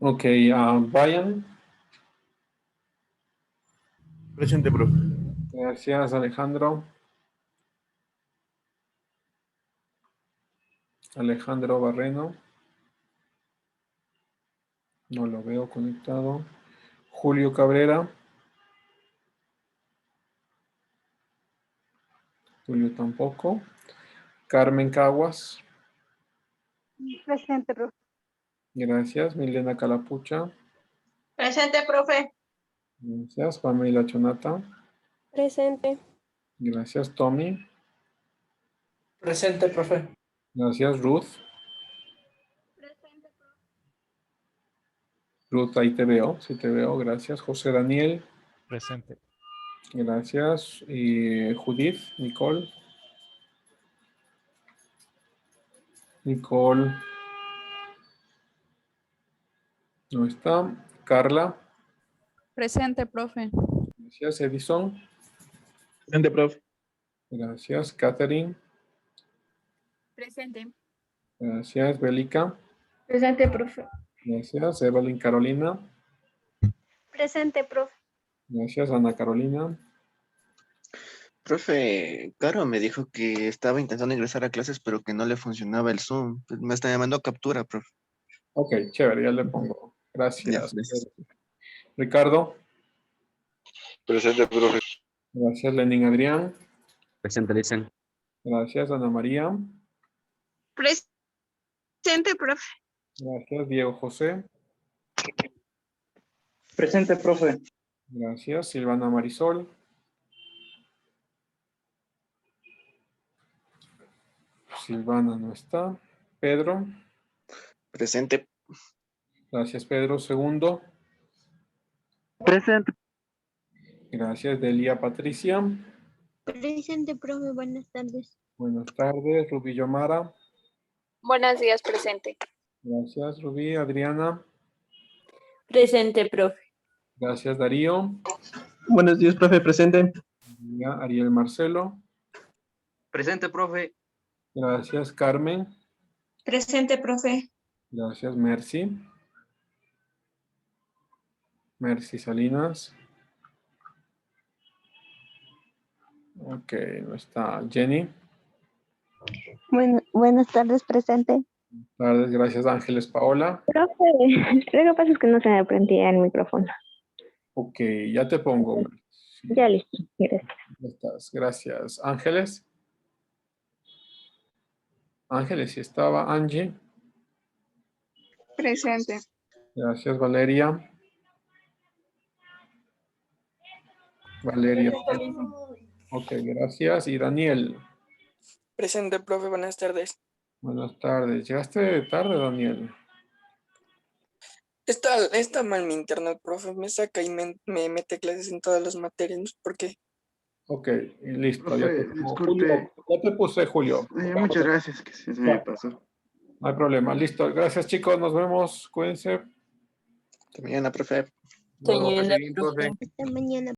Ok, Brian. Presente, profe. Gracias, Alejandro. Alejandro Barreno. No lo veo conectado. Julio Cabrera. Julio tampoco. Carmen Caguas. Presente, profe. Gracias. Milena Calapucha. Presente, profe. Gracias. Pamela Chonata. Presente. Gracias, Tommy. Presente, profe. Gracias, Ruth. Ruth, ahí te veo. Sí te veo. Gracias. José Daniel. Presente. Gracias. Y Judith, Nicole. Nicole. No está. Carla. Presente, profe. Gracias. Edison. Presente, profe. Gracias. Catherine. Presente. Gracias. Bélica. Presente, profe. Gracias. Evelyn Carolina. Presente, profe. Gracias. Ana Carolina. Profe, Caro me dijo que estaba intentando ingresar a clases, pero que no le funcionaba el Zoom. Me está llamando a captura, profe. Ok, chévere, ya le pongo. Ya, Gracias. gracias. Ricardo. Presente, profe. Gracias, Lenin Adrián. Presente, dicen. Gracias, Ana María. Presente, profe. Gracias, Diego José. Presente, profe. Gracias, Silvana Marisol. Silvana no está. Pedro. Presente. Gracias, Pedro. Segundo. Presente. Gracias, Delia Patricia. Presente, profe. Buenas tardes. Buenas tardes, Rubí Yomara. Buenos días, presente. Gracias, Rubí. Adriana. Presente, profe. Gracias, Darío. Buenos días, profe. Presente. Ariel Marcelo. Presente, profe. Gracias, Carmen. Presente, profe. Gracias, Mercy. Mercy Salinas. Ok, no está. Jenny. Buenas tardes, presente. Buenas tardes, gracias, Ángeles Paola. Profe, lo que pasa es que no se me prendía el micrófono. Ok, ya te pongo. Ya listo, gracias. Ya estás, gracias. Ángeles. Ángeles, sí estaba. Angie. Presente. Gracias, Valeria. Valeria. Ok, gracias. Y Daniel. Presente, profe, buenas tardes. Buenas tardes. Llegaste tarde, Daniel. Está mal mi internet, profe. Me saca y me mete clases en todas las materias. No sé por qué. Ok, y listo. Profe, disculpe. Julio, ya te puse, Julio. Muchas gracias, que se me pasó. No hay problema. Listo. Gracias, chicos. Nos vemos. Cuídense. Hasta mañana, profe. Luego. Hasta mañana.